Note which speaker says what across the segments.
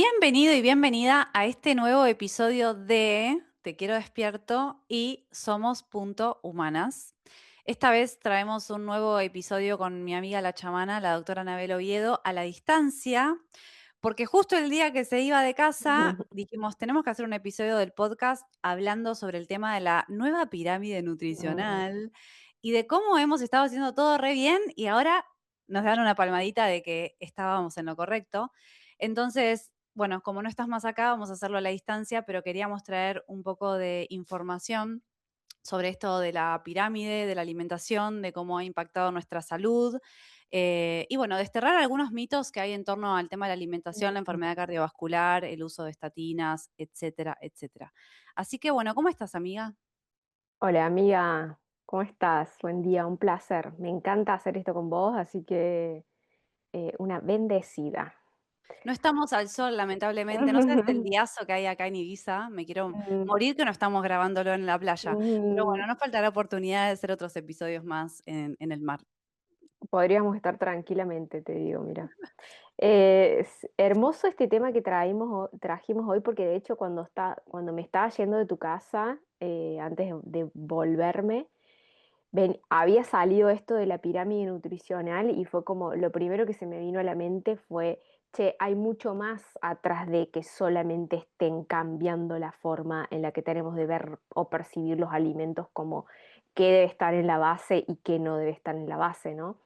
Speaker 1: Bienvenido y bienvenida a este nuevo episodio de Te quiero despierto y Somos Punto Humanas. Esta vez traemos un nuevo episodio con mi amiga la chamana, la doctora Anabel Oviedo, a la distancia, porque justo el día que se iba de casa dijimos, tenemos que hacer un episodio del podcast hablando sobre el tema de la nueva pirámide nutricional y de cómo hemos estado haciendo todo re bien y ahora nos dan una palmadita de que estábamos en lo correcto. Entonces, bueno, como no estás más acá, vamos a hacerlo a la distancia, pero queríamos traer un poco de información sobre esto de la pirámide, de la alimentación, de cómo ha impactado nuestra salud. Y bueno, desterrar algunos mitos que hay en torno al tema de la alimentación, la enfermedad cardiovascular, el uso de estatinas, etcétera, etcétera. Así que bueno, ¿cómo estás, amiga?
Speaker 2: Hola amiga, ¿cómo estás? Buen día, un placer. Me encanta hacer esto con vos, así que una bendecida.
Speaker 1: No estamos al sol, lamentablemente. No sabes el diazo que hay acá en Ibiza. Me quiero
Speaker 2: Mm,
Speaker 1: morir que no estamos grabándolo en la playa. Pero
Speaker 2: mm,
Speaker 1: bueno, no faltará oportunidad de hacer otros episodios más en el mar.
Speaker 2: Podríamos estar tranquilamente, te digo, mira. Es hermoso este tema que trajimos hoy, porque de hecho cuando me estaba yendo de tu casa, antes de volverme, había salido esto de la pirámide nutricional y fue como lo primero que se me vino a la mente fue, che, hay mucho más atrás de que solamente estén cambiando la forma en la que tenemos de ver o percibir los alimentos, como qué debe estar en la base y qué no debe estar en la base, ¿no?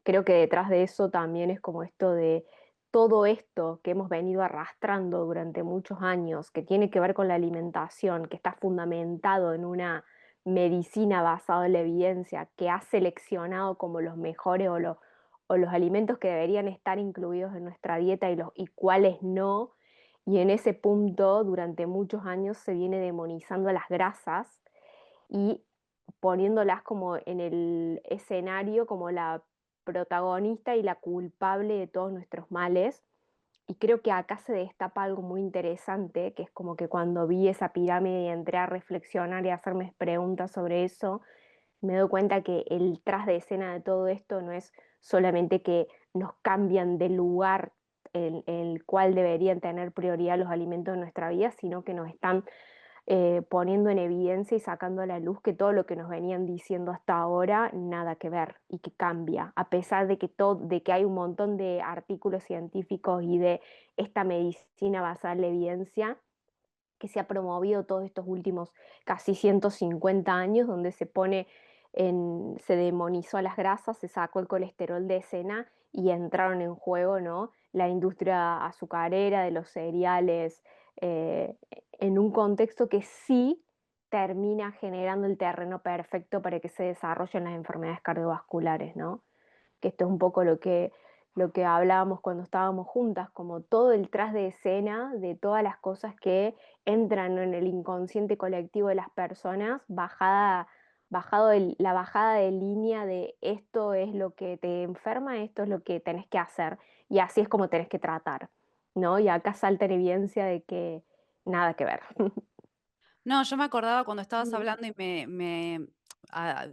Speaker 2: Creo que detrás de eso también es como esto de todo esto que hemos venido arrastrando durante muchos años, que tiene que ver con la alimentación, que está fundamentado en una medicina basada en la evidencia, que ha seleccionado como los mejores o los alimentos que deberían estar incluidos en nuestra dieta y cuáles no. Y en ese punto, durante muchos años, se viene demonizando a las grasas y poniéndolas como en el escenario como la protagonista y la culpable de todos nuestros males. Y creo que acá se destapa algo muy interesante, que es como que cuando vi esa pirámide y entré a reflexionar y a hacerme preguntas sobre eso, me doy cuenta que el tras de escena de todo esto no es solamente que nos cambian de lugar en el cual deberían tener prioridad los alimentos en nuestra vida, sino que nos están poniendo en evidencia y sacando a la luz que todo lo que nos venían diciendo hasta ahora nada que ver y que cambia, a pesar de que, de que hay un montón de artículos científicos y de esta medicina basada en la evidencia que se ha promovido todos estos últimos casi 150 años, donde se demonizó a las grasas, se sacó el colesterol de escena y entraron en juego, ¿no? La industria azucarera, de los cereales, eh, en un contexto que sí termina generando el terreno perfecto para que se desarrollen las enfermedades cardiovasculares, ¿no? Que esto es un poco lo que hablábamos cuando estábamos juntas, como todo el tras de escena de todas las cosas que entran en el inconsciente colectivo de las personas, la bajada de línea de esto es lo que te enferma, esto es lo que tenés que hacer y así es como tenés que tratar, ¿no? Y acá salta en evidencia de que nada que ver.
Speaker 1: No, yo me acordaba cuando estabas hablando y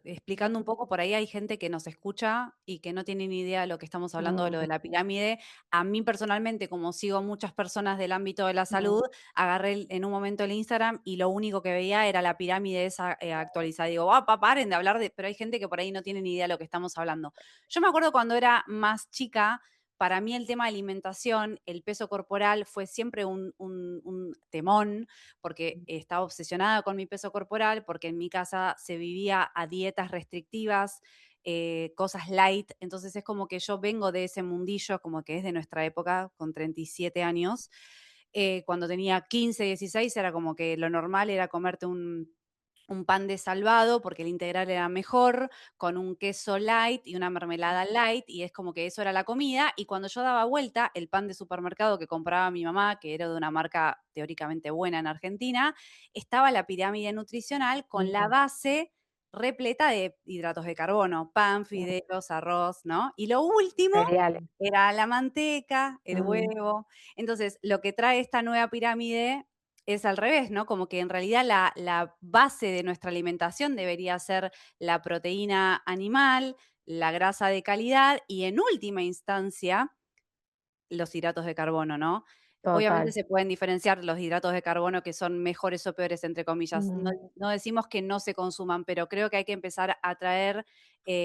Speaker 1: explicando un poco, por ahí hay gente que nos escucha y que no tiene ni idea de lo que estamos hablando de lo de la pirámide. A mí personalmente, como sigo muchas personas del ámbito de la salud, agarré en un momento el Instagram y lo único que veía era la pirámide esa actualizada. Digo, paren de hablar de, pero hay gente que por ahí no tiene ni idea de lo que estamos hablando. Yo me acuerdo cuando era más chica, para mí el tema de alimentación, el peso corporal fue siempre un temón porque estaba obsesionada con mi peso corporal, porque en mi casa se vivía a dietas restrictivas, cosas light, entonces es como que yo vengo de ese mundillo, como que es de nuestra época, con 37 años. Cuando tenía 15, 16 era como que lo normal era comerte un pan de salvado porque el integral era mejor, con un queso light y una mermelada light, y es como que eso era la comida. Y cuando yo daba vuelta, el pan de supermercado que compraba mi mamá, que era de una marca teóricamente buena en Argentina, estaba la pirámide nutricional con la base repleta de hidratos de carbono, pan, fideos, arroz, ¿no? Y lo último
Speaker 2: Cereales.
Speaker 1: era la manteca, el
Speaker 2: Mm,
Speaker 1: huevo. Entonces, lo que trae esta nueva pirámide es al revés, ¿no? Como que en realidad la base de nuestra alimentación debería ser la proteína animal, la grasa de calidad y en última instancia los hidratos de carbono, ¿no? Obviamente
Speaker 2: total.
Speaker 1: se pueden diferenciar los hidratos de carbono que son mejores o peores, entre comillas. No
Speaker 2: Mm,
Speaker 1: no decimos que no se consuman, pero creo que hay que empezar a traer,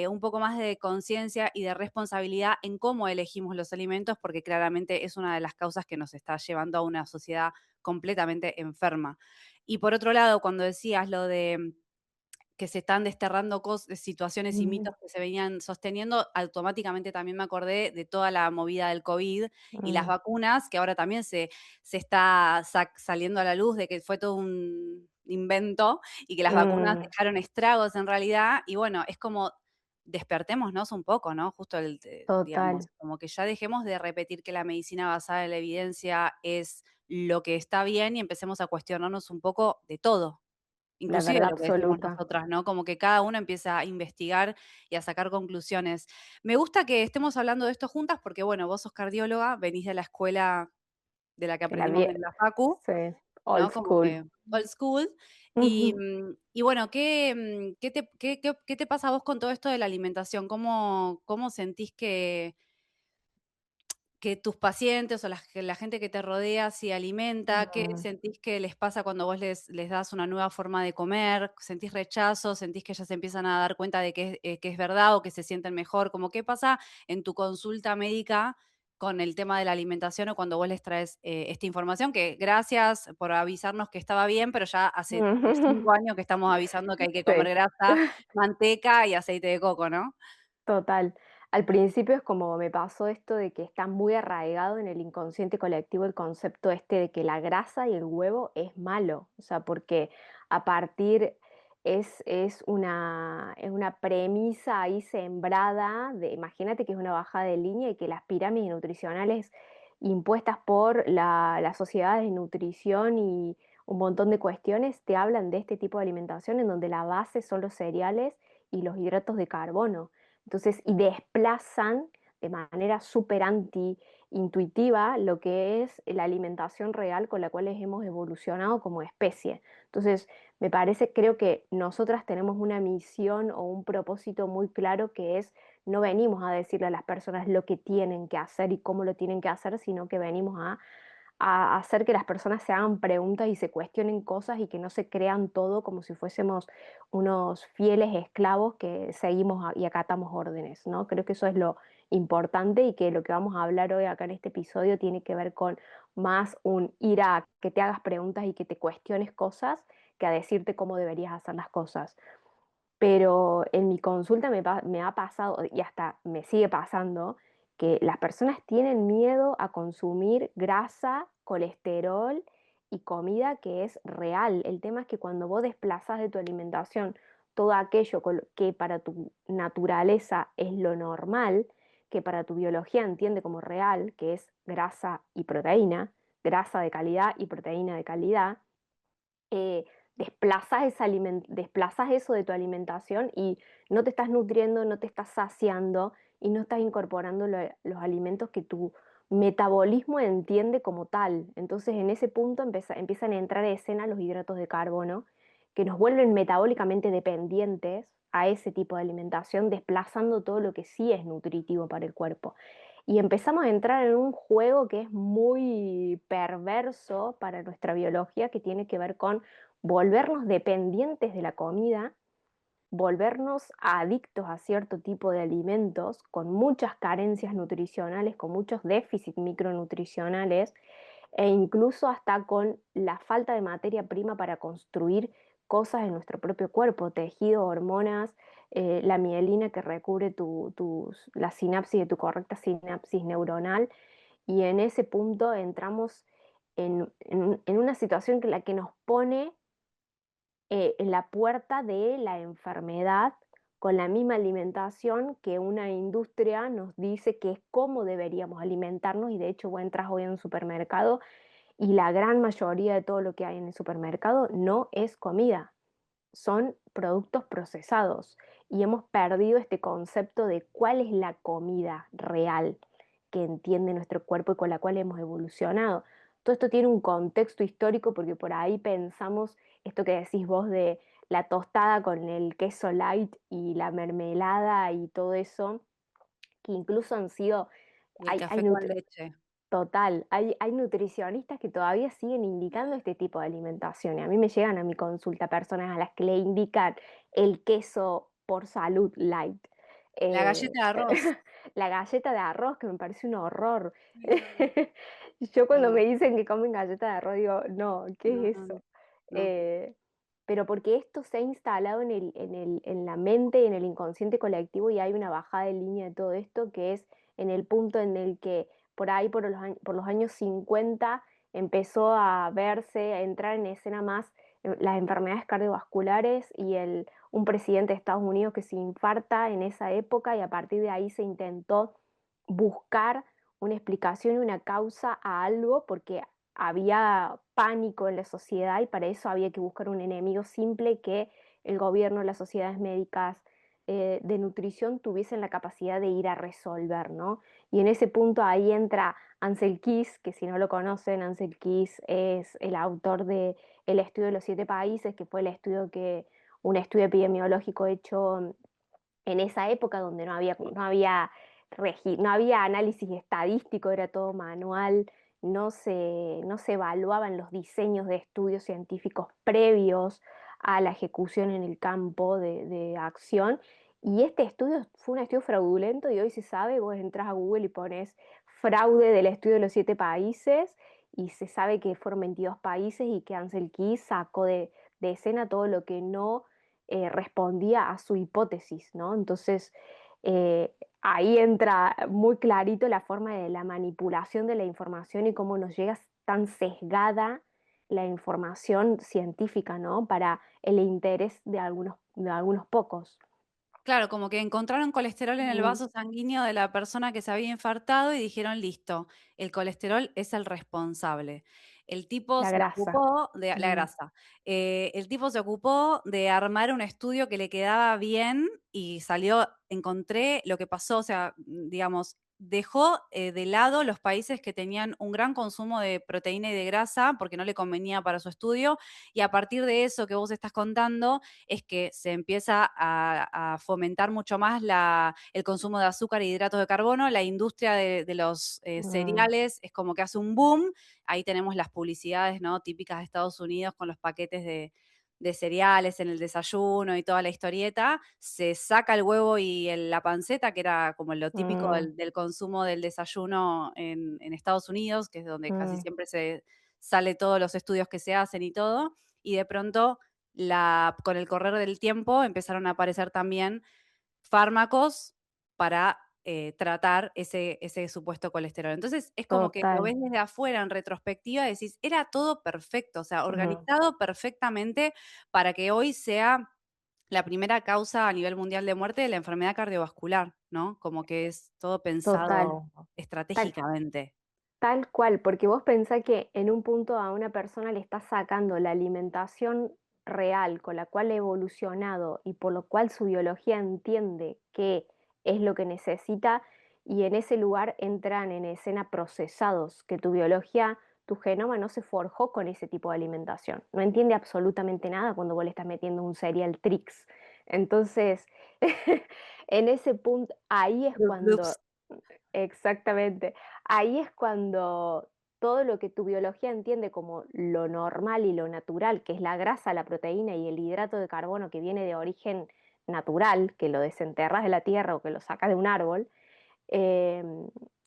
Speaker 1: un poco más de conciencia y de responsabilidad en cómo elegimos los alimentos, porque claramente es una de las causas que nos está llevando a una sociedad completamente enferma. Y por otro lado, cuando decías lo de que se están desterrando situaciones y
Speaker 2: mm,
Speaker 1: mitos que se venían sosteniendo, automáticamente también me acordé de toda la movida del COVID y las
Speaker 2: mm,
Speaker 1: vacunas, que ahora también se está saliendo a la luz de que fue todo un invento y que las vacunas
Speaker 2: mm,
Speaker 1: dejaron estragos en realidad. Y bueno, es como despertémonos un poco, ¿no? Justo digamos,
Speaker 2: total.
Speaker 1: como que ya dejemos de repetir que la medicina basada en la evidencia es lo que está bien y empecemos a cuestionarnos un poco de todo.
Speaker 2: La
Speaker 1: Inclusive
Speaker 2: verdad
Speaker 1: lo que decimos
Speaker 2: absoluta.
Speaker 1: nosotras, ¿no? Como que cada uno empieza a investigar y a sacar conclusiones. Me gusta que estemos hablando de esto juntas porque, bueno, vos sos cardióloga, venís de la escuela de la que
Speaker 2: De la
Speaker 1: aprendimos
Speaker 2: vie
Speaker 1: en la facu,
Speaker 2: Sí, old
Speaker 1: ¿no? Como
Speaker 2: school.
Speaker 1: que old school. Y,
Speaker 2: Ujú.
Speaker 1: y bueno, ¿qué te pasa a vos con todo esto de la alimentación? ¿Cómo sentís que tus pacientes o la gente que te rodea se alimenta? ¿Qué
Speaker 2: Mm.
Speaker 1: sentís que les pasa cuando vos les das una nueva forma de comer? ¿Sentís rechazo? ¿Sentís que ellas se empiezan a dar cuenta de que es verdad o que se sienten mejor? Como, ¿qué pasa en tu consulta médica con el tema de la alimentación o cuando vos les traes esta información? Que gracias por avisarnos que estaba bien, pero ya hace 5 años que estamos avisando que hay que comer
Speaker 2: Sí.
Speaker 1: grasa, manteca y aceite de coco, ¿no?
Speaker 2: Total. Al principio es como me pasó esto de que está muy arraigado en el inconsciente colectivo el concepto este de que la grasa y el huevo es malo. O sea, porque a partir es una premisa ahí sembrada de, imagínate que es una bajada de línea y que las pirámides nutricionales impuestas por las sociedades de nutrición y un montón de cuestiones te hablan de este tipo de alimentación en donde la base son los cereales y los hidratos de carbono. Entonces, y desplazan de manera súper anti-intuitiva lo que es la alimentación real con la cual hemos evolucionado como especie. Entonces, me parece, creo que nosotras tenemos una misión o un propósito muy claro que es, no venimos a decirle a las personas lo que tienen que hacer y cómo lo tienen que hacer, sino que venimos a hacer que las personas se hagan preguntas y se cuestionen cosas y que no se crean todo como si fuésemos unos fieles esclavos que seguimos y acatamos órdenes, ¿no? Creo que eso es lo importante y que lo que vamos a hablar hoy acá en este episodio tiene que ver con más un ir a que te hagas preguntas y que te cuestiones cosas que a decirte cómo deberías hacer las cosas. Pero en mi consulta me ha pasado, y hasta me sigue pasando, que las personas tienen miedo a consumir grasa, colesterol y comida que es real. El tema es que cuando vos desplazas de tu alimentación todo aquello que para tu naturaleza es lo normal, que para tu biología entiende como real, que es grasa y proteína, grasa de calidad y proteína de calidad, desplazas eso de tu alimentación y no te estás nutriendo, no te estás saciando y no estás incorporando los alimentos que tu metabolismo entiende como tal. Entonces en ese punto empiezan a entrar en escena los hidratos de carbono que nos vuelven metabólicamente dependientes a ese tipo de alimentación, desplazando todo lo que sí es nutritivo para el cuerpo. Y empezamos a entrar en un juego que es muy perverso para nuestra biología, que tiene que ver con volvernos dependientes de la comida, volvernos adictos a cierto tipo de alimentos con muchas carencias nutricionales, con muchos déficits micronutricionales e incluso hasta con la falta de materia prima para construir cosas en nuestro propio cuerpo, tejido, hormonas, la mielina que recubre la sinapsis de tu correcta sinapsis neuronal y en ese punto entramos en una situación que la que nos pone en la puerta de la enfermedad con la misma alimentación que una industria nos dice que es cómo deberíamos alimentarnos y de hecho vos entras hoy en un supermercado y la gran mayoría de todo lo que hay en el supermercado no es comida, son productos procesados y hemos perdido este concepto de cuál es la comida real que entiende nuestro cuerpo y con la cual hemos evolucionado. Todo esto tiene un contexto histórico porque por ahí pensamos esto que decís vos de la tostada con el queso light y la mermelada y todo eso, que incluso han sido,
Speaker 1: Y el
Speaker 2: hay
Speaker 1: café con leche.
Speaker 2: Total, hay nutricionistas que todavía siguen indicando este tipo de alimentación. Y a mí me llegan a mi consulta personas a las que le indican el queso por salud light,
Speaker 1: La
Speaker 2: eh,
Speaker 1: galleta de arroz.
Speaker 2: la galleta de arroz, que me parece un horror.
Speaker 1: Sí, no, no,
Speaker 2: Yo cuando me
Speaker 1: no,
Speaker 2: dicen que comen galleta de arroz digo, no,
Speaker 1: no,
Speaker 2: ¿qué es
Speaker 1: no,
Speaker 2: eso?
Speaker 1: no.
Speaker 2: Eh, pero porque esto se ha instalado en la mente y en el inconsciente colectivo y hay una bajada de línea de todo esto que es en el punto en el que por ahí, por los años 50, empezó a verse, a entrar en escena más las enfermedades cardiovasculares y un presidente de Estados Unidos que se infarta en esa época y a partir de ahí se intentó buscar una explicación y una causa a algo porque había pánico en la sociedad y para eso había que buscar un enemigo simple que el gobierno, las sociedades médicas de nutrición tuviesen la capacidad de ir a resolver, ¿no? Y en ese punto ahí entra Ansel Keys, que si no lo conocen, Ansel Keys es el autor de El estudio de los 7 países, que fue un estudio epidemiológico hecho en esa época donde no había análisis estadístico, era todo manual, no se evaluaban los diseños de estudios científicos previos a la ejecución en el campo de acción. Y este estudio fue un estudio fraudulento y hoy se sabe, vos entras a Google y pones fraude del estudio de los 7 países y se sabe que fueron 22 países y que Ansel Keys sacó de escena todo lo que no respondía a su hipótesis, ¿no? Entonces, ahí entra muy clarito la forma de la manipulación de la información y cómo nos llega tan sesgada la información científica, ¿no? Para el interés de algunos pocos.
Speaker 1: Claro, como que encontraron colesterol en el
Speaker 2: Mm,
Speaker 1: vaso sanguíneo de la persona que se había infartado y dijeron, listo, el colesterol es el responsable. El tipo
Speaker 2: la
Speaker 1: se
Speaker 2: grasa.
Speaker 1: ocupó de la
Speaker 2: Mm,
Speaker 1: grasa. El tipo se ocupó de armar un estudio que le quedaba bien y salió, encontré lo que pasó, o sea, digamos, dejó de lado los países que tenían un gran consumo de proteína y de grasa porque no le convenía para su estudio y a partir de eso que vos estás contando es que se empieza a fomentar mucho más el consumo de azúcar e hidratos de carbono. La industria de los
Speaker 2: mm,
Speaker 1: cereales es como que hace un boom. Ahí tenemos las publicidades, ¿no? Típicas de Estados Unidos con los paquetes de cereales en el desayuno y toda la historieta, se saca el huevo y la panceta, que era como lo típico
Speaker 2: mm,
Speaker 1: del consumo del desayuno en Estados Unidos, que es donde casi
Speaker 2: mm,
Speaker 1: siempre se sale todos los estudios que se hacen y todo, y de pronto con el correr del tiempo empezaron a aparecer también fármacos para tratar ese supuesto colesterol. Entonces es como que lo
Speaker 2: total.
Speaker 1: ves desde afuera en retrospectiva y decís, era todo perfecto, o sea,
Speaker 2: Ujú,
Speaker 1: organizado perfectamente para que hoy sea la primera causa a nivel mundial de muerte de la enfermedad cardiovascular, ¿no? Como que es todo
Speaker 2: total.
Speaker 1: pensado
Speaker 2: Tal,
Speaker 1: estratégicamente.
Speaker 2: Tal cual, porque vos pensás que en un punto a una persona le estás sacando la alimentación real con la cual ha evolucionado y por lo cual su biología entiende que es lo que necesita y en ese lugar entran en escena procesados, que tu biología, tu genoma no se forjó con ese tipo de alimentación. No entiende absolutamente nada cuando vos le estás metiendo un cereal Trix. Entonces, en ese punto, ahí es
Speaker 1: Fruit
Speaker 2: cuando,
Speaker 1: Loops.
Speaker 2: exactamente. Ahí es cuando todo lo que tu biología entiende como lo normal y lo natural, que es la grasa, la proteína y el hidrato de carbono que viene de origen natural, que lo desenterras de la tierra o que lo sacas de un árbol, eh,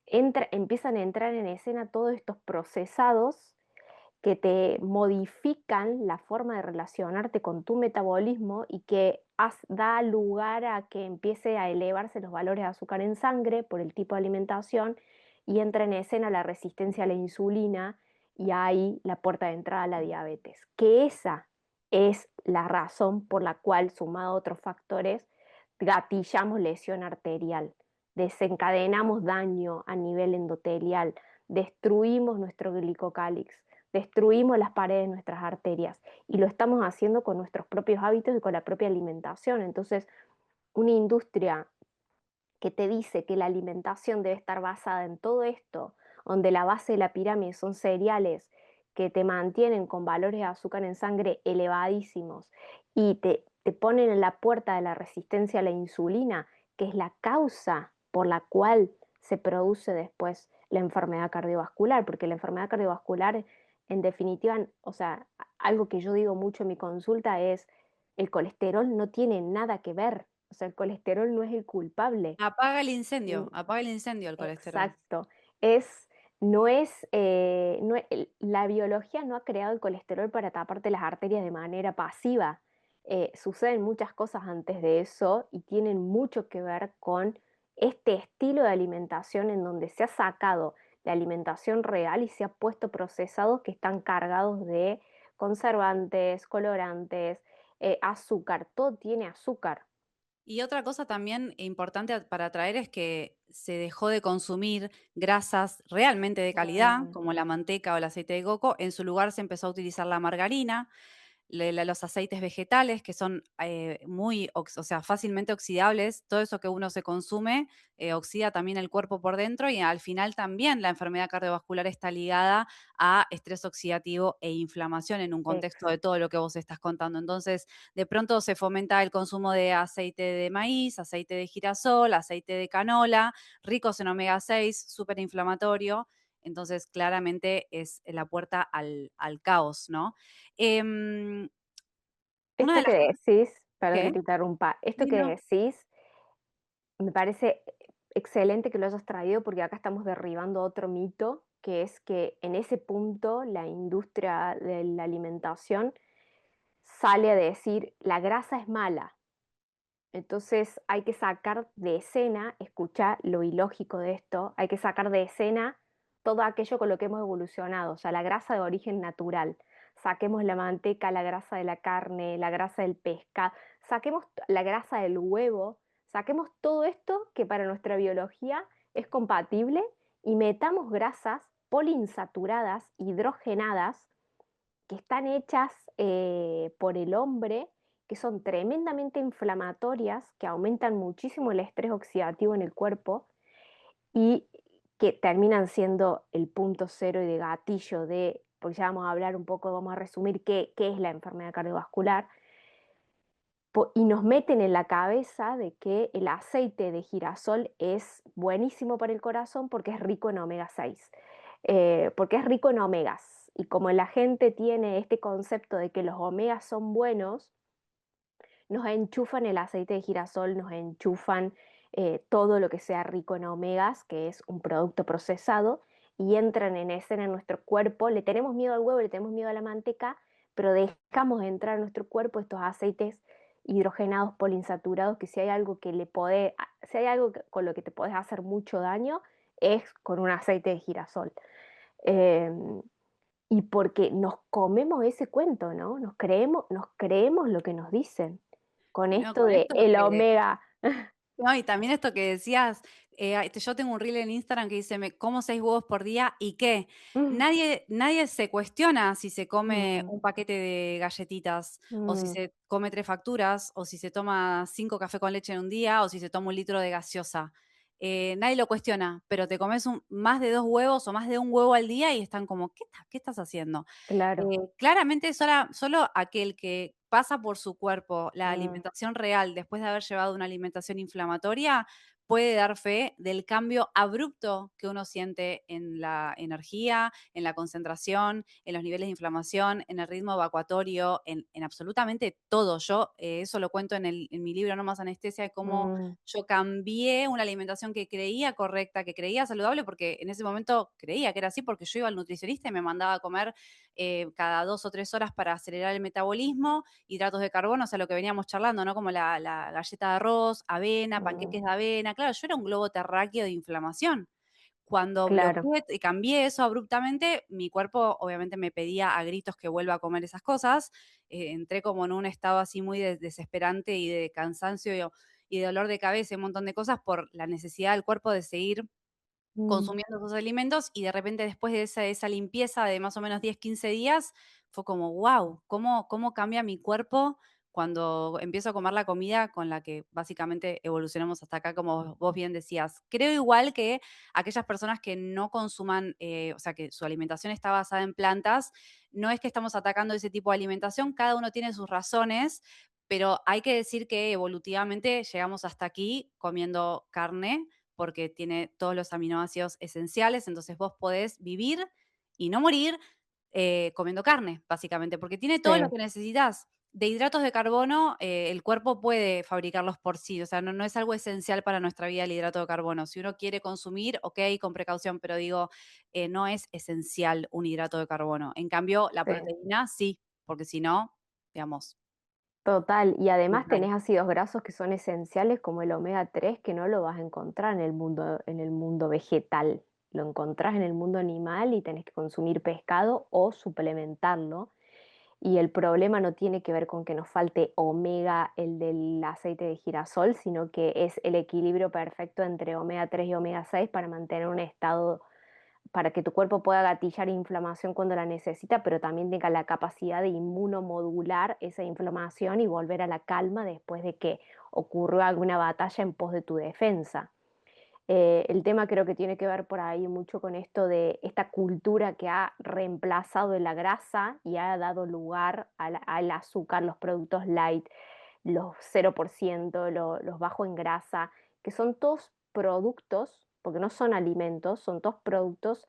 Speaker 2: empiezan a entrar en escena todos estos procesados que te modifican la forma de relacionarte con tu metabolismo y que da lugar a que empiece a elevarse los valores de azúcar en sangre por el tipo de alimentación y entra en escena la resistencia a la insulina y ahí la puerta de entrada a la diabetes. Que esa es la razón por la cual, sumado a otros factores, gatillamos lesión arterial, desencadenamos daño a nivel endotelial, destruimos nuestro glicocálix, destruimos las paredes de nuestras arterias y lo estamos haciendo con nuestros propios hábitos y con la propia alimentación. Entonces, una industria que te dice que la alimentación debe estar basada en todo esto, donde la base de la pirámide son cereales que te mantienen con valores de azúcar en sangre elevadísimos y te ponen en la puerta de la resistencia a la insulina, que es la causa por la cual se produce después la enfermedad cardiovascular, porque la enfermedad cardiovascular, en definitiva, o sea, algo que yo digo mucho en mi consulta es, el colesterol no tiene nada que ver, o sea, el colesterol no es el culpable. Mm,
Speaker 1: Apaga el incendio el colesterol.
Speaker 2: exacto. Es, no es, no e la biología no ha creado el colesterol para taparte las arterias de manera pasiva. Suceden muchas cosas antes de eso y tienen mucho que ver con este estilo de alimentación en donde se ha sacado la alimentación real y se ha puesto procesados que están cargados de conservantes, colorantes, azúcar, todo tiene azúcar.
Speaker 1: Y otra cosa también importante para traer es que se dejó de consumir grasas realmente de calidad,
Speaker 2: Mm,
Speaker 1: como la manteca o el aceite de coco. En su lugar se empezó a utilizar la margarina, los aceites vegetales que son muy, o sea, fácilmente oxidables. Todo eso que uno se consume oxida también el cuerpo por dentro y al final también la enfermedad cardiovascular está ligada a estrés oxidativo e inflamación en un contexto
Speaker 2: ex
Speaker 1: de todo lo que vos estás contando. Entonces, de pronto se fomenta el consumo de aceite de maíz, aceite de girasol, aceite de canola, ricos en omega 6, súper inflamatorio. Entonces, claramente es la puerta al caos, ¿no? Em, una de
Speaker 2: Esto que
Speaker 1: las cosas
Speaker 2: decís, perdón
Speaker 1: ¿qué?
Speaker 2: que te interrumpa, esto
Speaker 1: Sí,
Speaker 2: que
Speaker 1: no.
Speaker 2: decís me parece excelente que lo hayas traído porque acá estamos derribando otro mito, que es que en ese punto la industria de la alimentación sale a decir la grasa es mala. Entonces hay que sacar de escena, escucha lo ilógico de esto, hay que sacar de escena todo aquello con lo que hemos evolucionado, o sea, la grasa de origen natural. Saquemos la manteca, la grasa de la carne, la grasa del pescado, saquemos la grasa del huevo, saquemos todo esto que para nuestra biología es compatible y metamos grasas poliinsaturadas, hidrogenadas, que están hechas por el hombre, que son tremendamente inflamatorias, que aumentan muchísimo el estrés oxidativo en el cuerpo y que terminan siendo el punto cero y de gatillo de, porque ya vamos a hablar un poco, vamos a resumir qué es la enfermedad cardiovascular, y nos meten en la cabeza de que el aceite de girasol es buenísimo para el corazón porque es rico en omega 6, porque es rico en omegas. Y como la gente tiene este concepto de que los omegas son buenos, nos enchufan el aceite de girasol, nos enchufan todo lo que sea rico en omegas, que es un producto procesado, y entran en escena en nuestro cuerpo. Le tenemos miedo al huevo, le tenemos miedo a la manteca, pero dejamos entrar a nuestro cuerpo estos aceites hidrogenados poliinsaturados, que si hay algo que le puede, si hay algo con lo que te podés hacer mucho daño, es con un aceite de girasol. Eh, y porque nos comemos ese cuento, ¿no? Nos creemos lo que nos dicen con
Speaker 1: No,
Speaker 2: esto
Speaker 1: con
Speaker 2: de
Speaker 1: esto
Speaker 2: el
Speaker 1: que
Speaker 2: omega.
Speaker 1: no, y también esto que decías, yo tengo un reel en Instagram que dice: "Me como 6 huevos por día", ¿y qué?
Speaker 2: Mm,
Speaker 1: Nadie se cuestiona si se come
Speaker 2: mm,
Speaker 1: un paquete de galletitas, o si
Speaker 2: mm,
Speaker 1: se come 3 facturas, o si se toma 5 café con leche en un día, o si se toma 1 litro de gaseosa. Nadie lo cuestiona, pero te comes más de 2 huevos o más de un huevo al día y están como: qué estás haciendo?".
Speaker 2: claro.
Speaker 1: Claramente solo aquel que pasa por su cuerpo la
Speaker 2: Mm,
Speaker 1: alimentación real después de haber llevado una alimentación inflamatoria, puede dar fe del cambio abrupto que uno siente en la energía, en la concentración, en los niveles de inflamación, en el ritmo evacuatorio, en absolutamente todo. Yo eso lo cuento en mi libro No más anestesia, de cómo
Speaker 2: mm,
Speaker 1: yo cambié una alimentación que creía correcta, que creía saludable, porque en ese momento creía que era así, porque yo iba al nutricionista y me mandaba a comer cada 2 o 3 horas para acelerar el metabolismo, hidratos de carbono, o sea, lo que veníamos charlando, ¿no? Como la galleta de arroz, avena,
Speaker 2: mm,
Speaker 1: panqueques de avena. Claro, yo era un globo terráqueo de inflamación. Cuando
Speaker 2: claro.
Speaker 1: bloqueé y cambié eso abruptamente, mi cuerpo obviamente me pedía a gritos que vuelva a comer esas cosas. Entré como en un estado así muy desesperante y de cansancio y de dolor de cabeza y un montón de cosas por la necesidad del cuerpo de seguir
Speaker 2: Mm,
Speaker 1: consumiendo esos alimentos y de repente después de esa limpieza de más o menos 10 15 días, fue como, wow, ¿cómo cambia mi cuerpo cuando empiezo a comer la comida con la que básicamente evolucionamos hasta acá, como vos bien decías? Creo igual que aquellas personas que no consuman, o sea, que su alimentación está basada en plantas, no es que estamos atacando ese tipo de alimentación, cada uno tiene sus razones, pero hay que decir que evolutivamente llegamos hasta aquí comiendo carne, porque tiene todos los aminoácidos esenciales, entonces vos podés vivir y no morir comiendo carne, básicamente, porque tiene todo lo
Speaker 2: Sí.
Speaker 1: que necesitas. De hidratos de carbono, el cuerpo puede fabricarlos por sí, o sea, no es algo esencial para nuestra vida el hidrato de carbono. Si uno quiere consumir, ok, con precaución, pero digo, no es esencial un hidrato de carbono. En cambio, la
Speaker 2: Sí,
Speaker 1: proteína sí, porque si no, digamos,
Speaker 2: total. Y
Speaker 1: no
Speaker 2: además
Speaker 1: cae.
Speaker 2: tenés ácidos grasos que son esenciales como el omega 3 que no lo vas a encontrar en el mundo vegetal. Lo encontrás en el mundo animal y tenés que consumir pescado o suplementarlo. Y el problema no tiene que ver con que nos falte omega, el del aceite de girasol, sino que es el equilibrio perfecto entre omega 3 y omega 6 para mantener un estado, para que tu cuerpo pueda gatillar inflamación cuando la necesita, pero también tenga la capacidad de inmunomodular esa inflamación y volver a la calma después de que ocurrió alguna batalla en pos de tu defensa. El tema creo que tiene que ver por ahí mucho con esto de esta cultura que ha reemplazado la grasa y ha dado lugar al azúcar, los productos light, los 0%, los bajos en grasa, que son todos productos, porque no son alimentos, son todos productos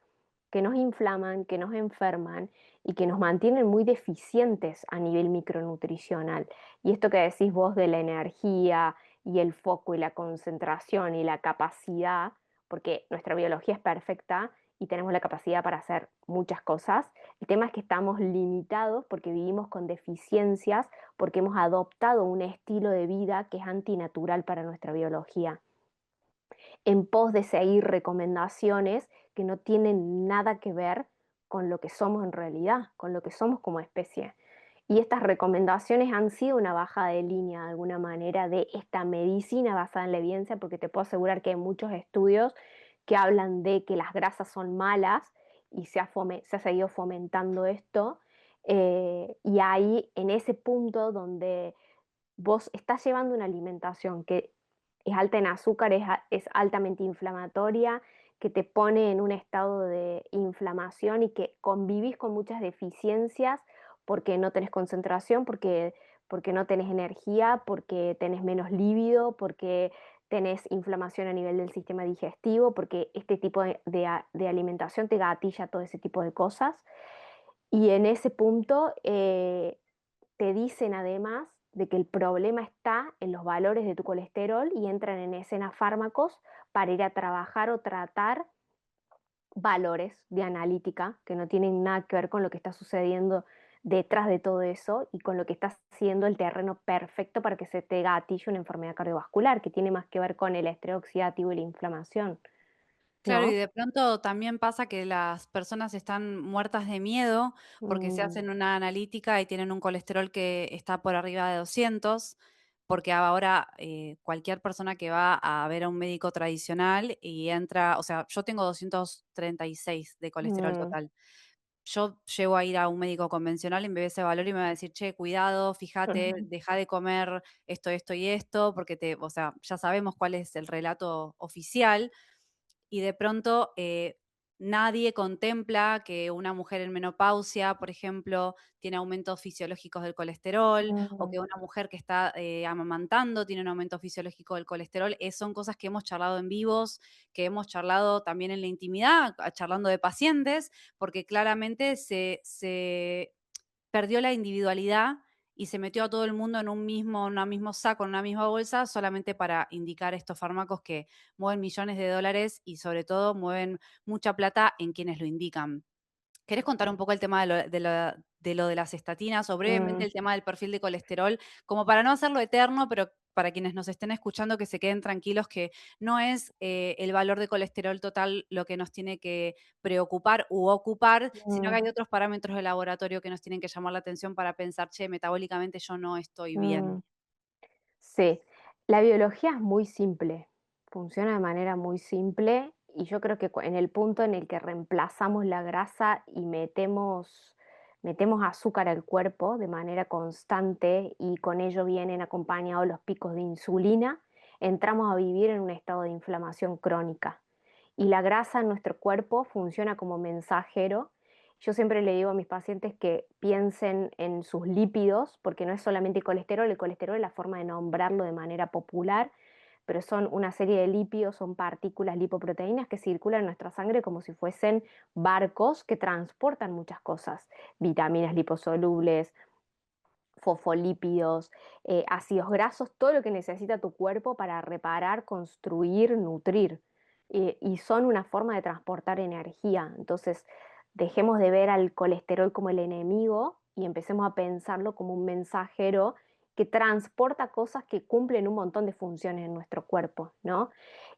Speaker 2: que nos inflaman, que nos enferman y que nos mantienen muy deficientes a nivel micronutricional. Y esto que decís vos de la energía y el foco y la concentración y la capacidad, porque nuestra biología es perfecta y tenemos la capacidad para hacer muchas cosas. El tema es que estamos limitados porque vivimos con deficiencias, porque hemos adoptado un estilo de vida que es antinatural para nuestra biología, en pos de seguir recomendaciones que no tienen nada que ver con lo que somos en realidad, con lo que somos como especie. Y estas recomendaciones han sido una baja de línea de alguna manera de esta medicina basada en la evidencia, porque te puedo asegurar que hay muchos estudios que hablan de que las grasas son malas y se ha seguido fomentando esto. Y ahí, en ese punto donde vos estás llevando una alimentación que es alta en azúcar, es altamente inflamatoria, que te pone en un estado de inflamación y que convivís con muchas deficiencias porque no tenés concentración, porque no tenés energía, porque tenés menos líbido, porque tenés inflamación a nivel del sistema digestivo, porque este tipo de alimentación te gatilla todo ese tipo de cosas. Y en ese punto te dicen además de que el problema está en los valores de tu colesterol y entran en escena fármacos para ir a trabajar o tratar valores de analítica que no tienen nada que ver con lo que está sucediendo detrás de todo eso y con lo que está siendo el terreno perfecto para que se te gatille una enfermedad cardiovascular, que tiene más que ver con el estrés oxidativo y la inflamación,
Speaker 1: Claro, y
Speaker 2: ¿no?
Speaker 1: de pronto también pasa que las personas están muertas de miedo porque se
Speaker 2: Mm,
Speaker 1: hacen una analítica y tienen un colesterol que está por arriba de 200, porque ahora cualquier persona que va a ver a un médico tradicional y entra, o sea, yo tengo 236 de colesterol
Speaker 2: mm,
Speaker 1: total. Yo llego a ir a un médico convencional y me ve ese valor y me va a decir, che, cuidado, fíjate, deja de comer esto y esto, porque o sea, ya sabemos cuál es el relato oficial y de pronto nadie contempla que una mujer en menopausia, por ejemplo, tiene aumentos fisiológicos del colesterol, o
Speaker 2: mm,
Speaker 1: que una mujer que está amamantando tiene un aumento fisiológico del colesterol. Son cosas que hemos charlado en vivos, que hemos charlado también en la intimidad, charlando de pacientes, porque claramente se perdió la individualidad y se metió a todo el mundo en un mismo saco, en una misma bolsa, solamente para indicar estos fármacos que mueven millones de dólares y sobre todo mueven mucha plata en quienes lo indican. ¿Querés contar un poco el tema de las estatinas o brevemente
Speaker 2: mm,
Speaker 1: el tema del perfil de colesterol? Como para no hacerlo eterno, pero para quienes nos estén escuchando que se queden tranquilos que no es el valor de colesterol total lo que nos tiene que preocupar u ocupar, sino que
Speaker 2: mm,
Speaker 1: hay otros parámetros de laboratorio que nos tienen que llamar la atención para pensar, che, metabólicamente yo no estoy bien.
Speaker 2: mm. Sí, la biología es muy simple, funciona de manera muy simple y yo creo que en el punto en el que reemplazamos la grasa y metemos azúcar al cuerpo de manera constante y con ello vienen acompañados los picos de insulina, entramos a vivir en un estado de inflamación crónica. Y la grasa en nuestro cuerpo funciona como mensajero. Yo siempre le digo a mis pacientes que piensen en sus lípidos, porque no es solamente el colesterol es la forma de nombrarlo de manera popular, pero son una serie de lípidos, son partículas lipoproteínas que circulan en nuestra sangre como si fuesen barcos que transportan muchas cosas, vitaminas liposolubles, fosfolípidos, ácidos grasos, todo lo que necesita tu cuerpo para reparar, construir, nutrir. Y son una forma de transportar energía. Entonces, dejemos de ver al colesterol como el enemigo y empecemos a pensarlo como un mensajero que transporta cosas que cumplen un montón de funciones en nuestro cuerpo, ¿no?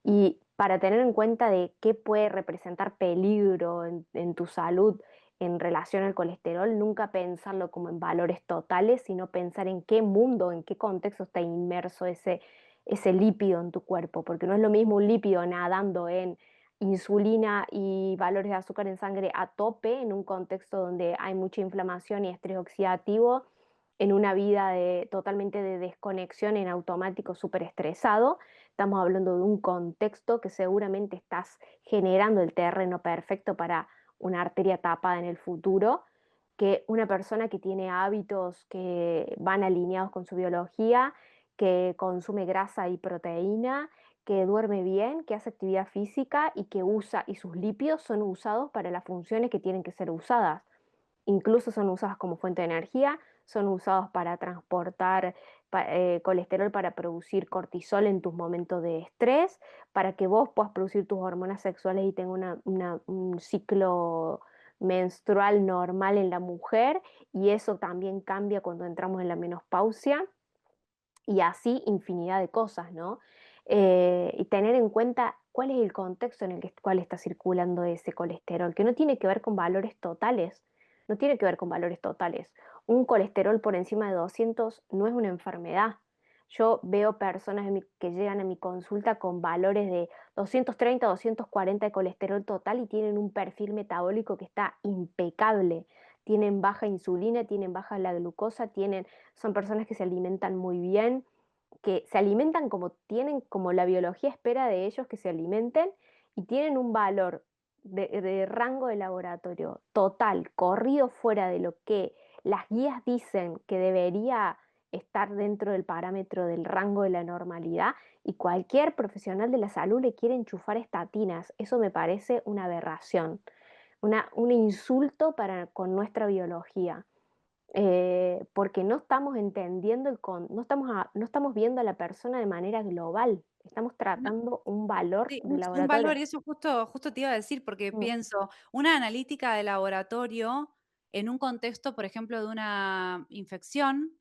Speaker 2: Y para tener en cuenta de qué puede representar peligro en tu salud, en relación al colesterol, nunca pensarlo como en valores totales, sino pensar en qué mundo, en qué contexto está inmerso ese lípido en tu cuerpo, porque no es lo mismo un lípido nadando en insulina y valores de azúcar en sangre a tope en un contexto donde hay mucha inflamación y estrés oxidativo, en una vida totalmente de desconexión en automático súper estresado. Estamos hablando de un contexto que seguramente estás generando el terreno perfecto para una arteria tapada en el futuro, que una persona que tiene hábitos que van alineados con su biología, que consume grasa y proteína, que duerme bien, que hace actividad física y que usa, y sus lípidos son usados para las funciones que tienen que ser usadas. Incluso son usadas como fuente de energía, son usados para transportar colesterol para producir cortisol en tus momentos de estrés, para que vos puedas producir tus hormonas sexuales y tenga un ciclo menstrual normal en la mujer, y eso también cambia cuando entramos en la menopausia, y así infinidad de cosas, ¿no? Y tener en cuenta cuál es el contexto en el cual está circulando ese colesterol, que no tiene que ver con valores totales, no tiene que ver con valores totales. Un colesterol por encima de 200 no es una enfermedad. Yo veo personas que llegan a mi consulta con valores de 230, 240 de colesterol total y tienen un perfil metabólico que está impecable. Tienen baja insulina, tienen baja la glucosa, son personas que se alimentan muy bien, que se alimentan como tienen, como la biología espera de ellos que se alimenten, y tienen un valor de rango de laboratorio total, corrido fuera de lo que las guías dicen que debería estar dentro del parámetro del rango de la normalidad, y cualquier profesional de la salud le quiere enchufar estatinas. Eso me parece una aberración, un insulto con nuestra biología, porque no estamos entendiendo no estamos viendo a la persona de manera global, estamos tratando un valor
Speaker 1: Sí,
Speaker 2: de
Speaker 1: un valor,
Speaker 2: laboratorio.
Speaker 1: y eso justo te iba a decir, porque
Speaker 2: Mm,
Speaker 1: pienso, una analítica de laboratorio en un contexto, por ejemplo, de una infección,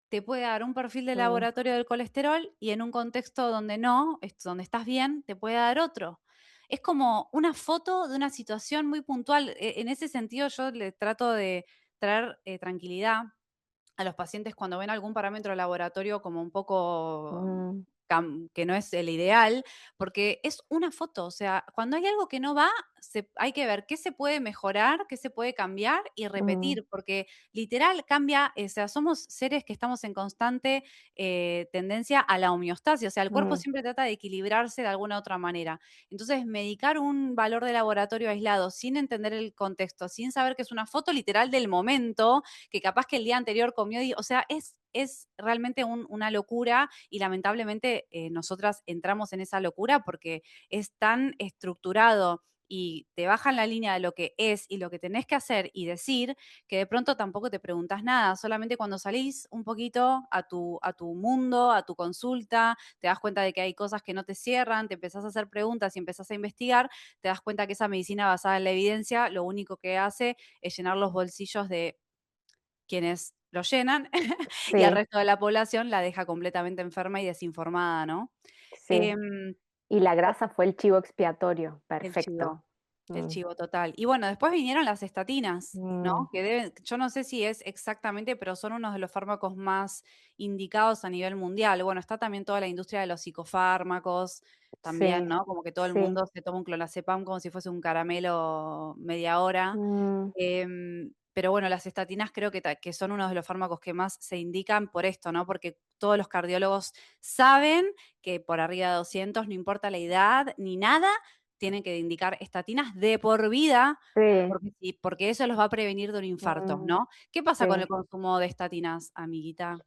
Speaker 1: te puede dar un perfil de
Speaker 2: mm,
Speaker 1: laboratorio del colesterol y en un contexto donde no, donde estás bien, te puede dar otro. Es como una foto de una situación muy puntual. En ese sentido, yo le trato de traer tranquilidad a los pacientes cuando ven algún parámetro de laboratorio como un poco
Speaker 2: mm,
Speaker 1: que no es el ideal, porque es una foto, o sea, cuando hay algo que no va, hay que ver qué se puede mejorar, qué se puede cambiar y
Speaker 2: mm,
Speaker 1: repetir, porque literal cambia, o sea, somos seres que estamos en constante tendencia a la homeostasis, o sea, el cuerpo
Speaker 2: mm,
Speaker 1: siempre trata de equilibrarse de alguna otra manera. Entonces, medicar un valor de laboratorio aislado sin entender el contexto, sin saber que es una foto literal del momento, que capaz que el día anterior comió, o sea, es realmente una locura y lamentablemente nosotras entramos en esa locura porque es tan estructurado y te bajan la línea de lo que es y lo que tenés que hacer y decir, que de pronto tampoco te preguntas nada, solamente cuando salís un poquito a tu mundo, a tu consulta, te das cuenta de que hay cosas que no te cierran, te empezás a hacer preguntas y empezás a investigar, te das cuenta que esa medicina basada en la evidencia lo único que hace es llenar los bolsillos de quienes lo llenan y al
Speaker 2: sí,
Speaker 1: resto de la población la deja completamente enferma y desinformada, ¿no?
Speaker 2: sí.
Speaker 1: Em,
Speaker 2: Y la grasa fue el chivo expiatorio,
Speaker 1: el
Speaker 2: perfecto.
Speaker 1: chivo, el
Speaker 2: Mm,
Speaker 1: chivo total. Y bueno, después vinieron las estatinas, ¿no?
Speaker 2: mm,
Speaker 1: Yo no sé si es exactamente, pero son unos de los fármacos más indicados a nivel mundial. Bueno, está también toda la industria de los psicofármacos, también,
Speaker 2: sí,
Speaker 1: ¿no? Como que todo el
Speaker 2: sí.
Speaker 1: mundo se toma un clonazepam como si fuese un caramelo media hora.
Speaker 2: Mm,
Speaker 1: Pero bueno, las estatinas creo que son uno de los fármacos que más se indican por esto, ¿no? Porque todos los cardiólogos saben que por arriba de 200, no importa la edad ni nada, tienen que indicar estatinas de por vida,
Speaker 2: sí,
Speaker 1: porque, porque eso los va a prevenir de un infarto,
Speaker 2: mm,
Speaker 1: ¿no? ¿Qué pasa con el
Speaker 2: sí.
Speaker 1: consumo de estatinas, amiguita?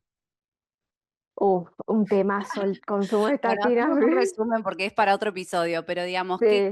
Speaker 2: Un temazo el consumo de
Speaker 1: Bueno,
Speaker 2: estatinas.
Speaker 1: hacemos un resumen porque es para otro episodio, pero digamos,
Speaker 2: Sí,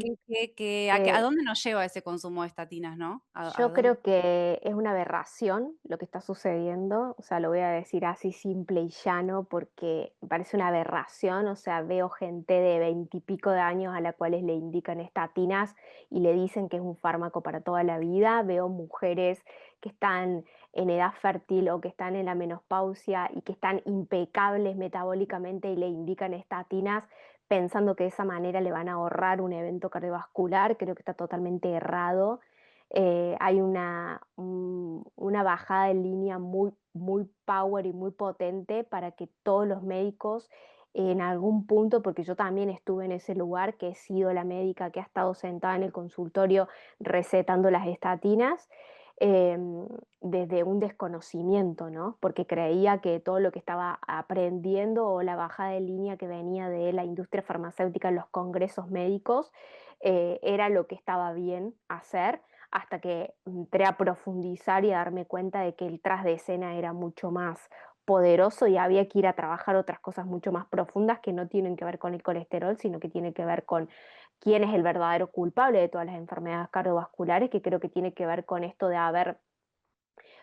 Speaker 1: a
Speaker 2: eh,
Speaker 1: dónde nos lleva ese consumo de estatinas, no? A
Speaker 2: yo
Speaker 1: dónde?
Speaker 2: creo que es una aberración lo que está sucediendo, o sea, lo voy a decir así simple y llano porque me parece una aberración, o sea, veo gente de 20 y pico de años a la cuales le indican estatinas y le dicen que es un fármaco para toda la vida, veo mujeres que están en edad fértil o que están en la menopausia y que están impecables metabólicamente y le indican estatinas pensando que de esa manera le van a ahorrar un evento cardiovascular, creo que está totalmente errado. Hay una bajada de línea muy, muy power y muy potente para que todos los médicos en algún punto, porque yo también estuve en ese lugar, que he sido la médica que ha estado sentada en el consultorio recetando las estatinas, eh, desde un desconocimiento, ¿no? Porque creía que todo lo que estaba aprendiendo o la bajada de línea que venía de la industria farmacéutica en los congresos médicos era lo que estaba bien hacer hasta que entré a profundizar y a darme cuenta de que el tras de escena era mucho más poderoso y había que ir a trabajar otras cosas mucho más profundas que no tienen que ver con el colesterol, sino que tienen que ver con quién es el verdadero culpable de todas las enfermedades cardiovasculares, que creo que tiene que ver con esto de haber,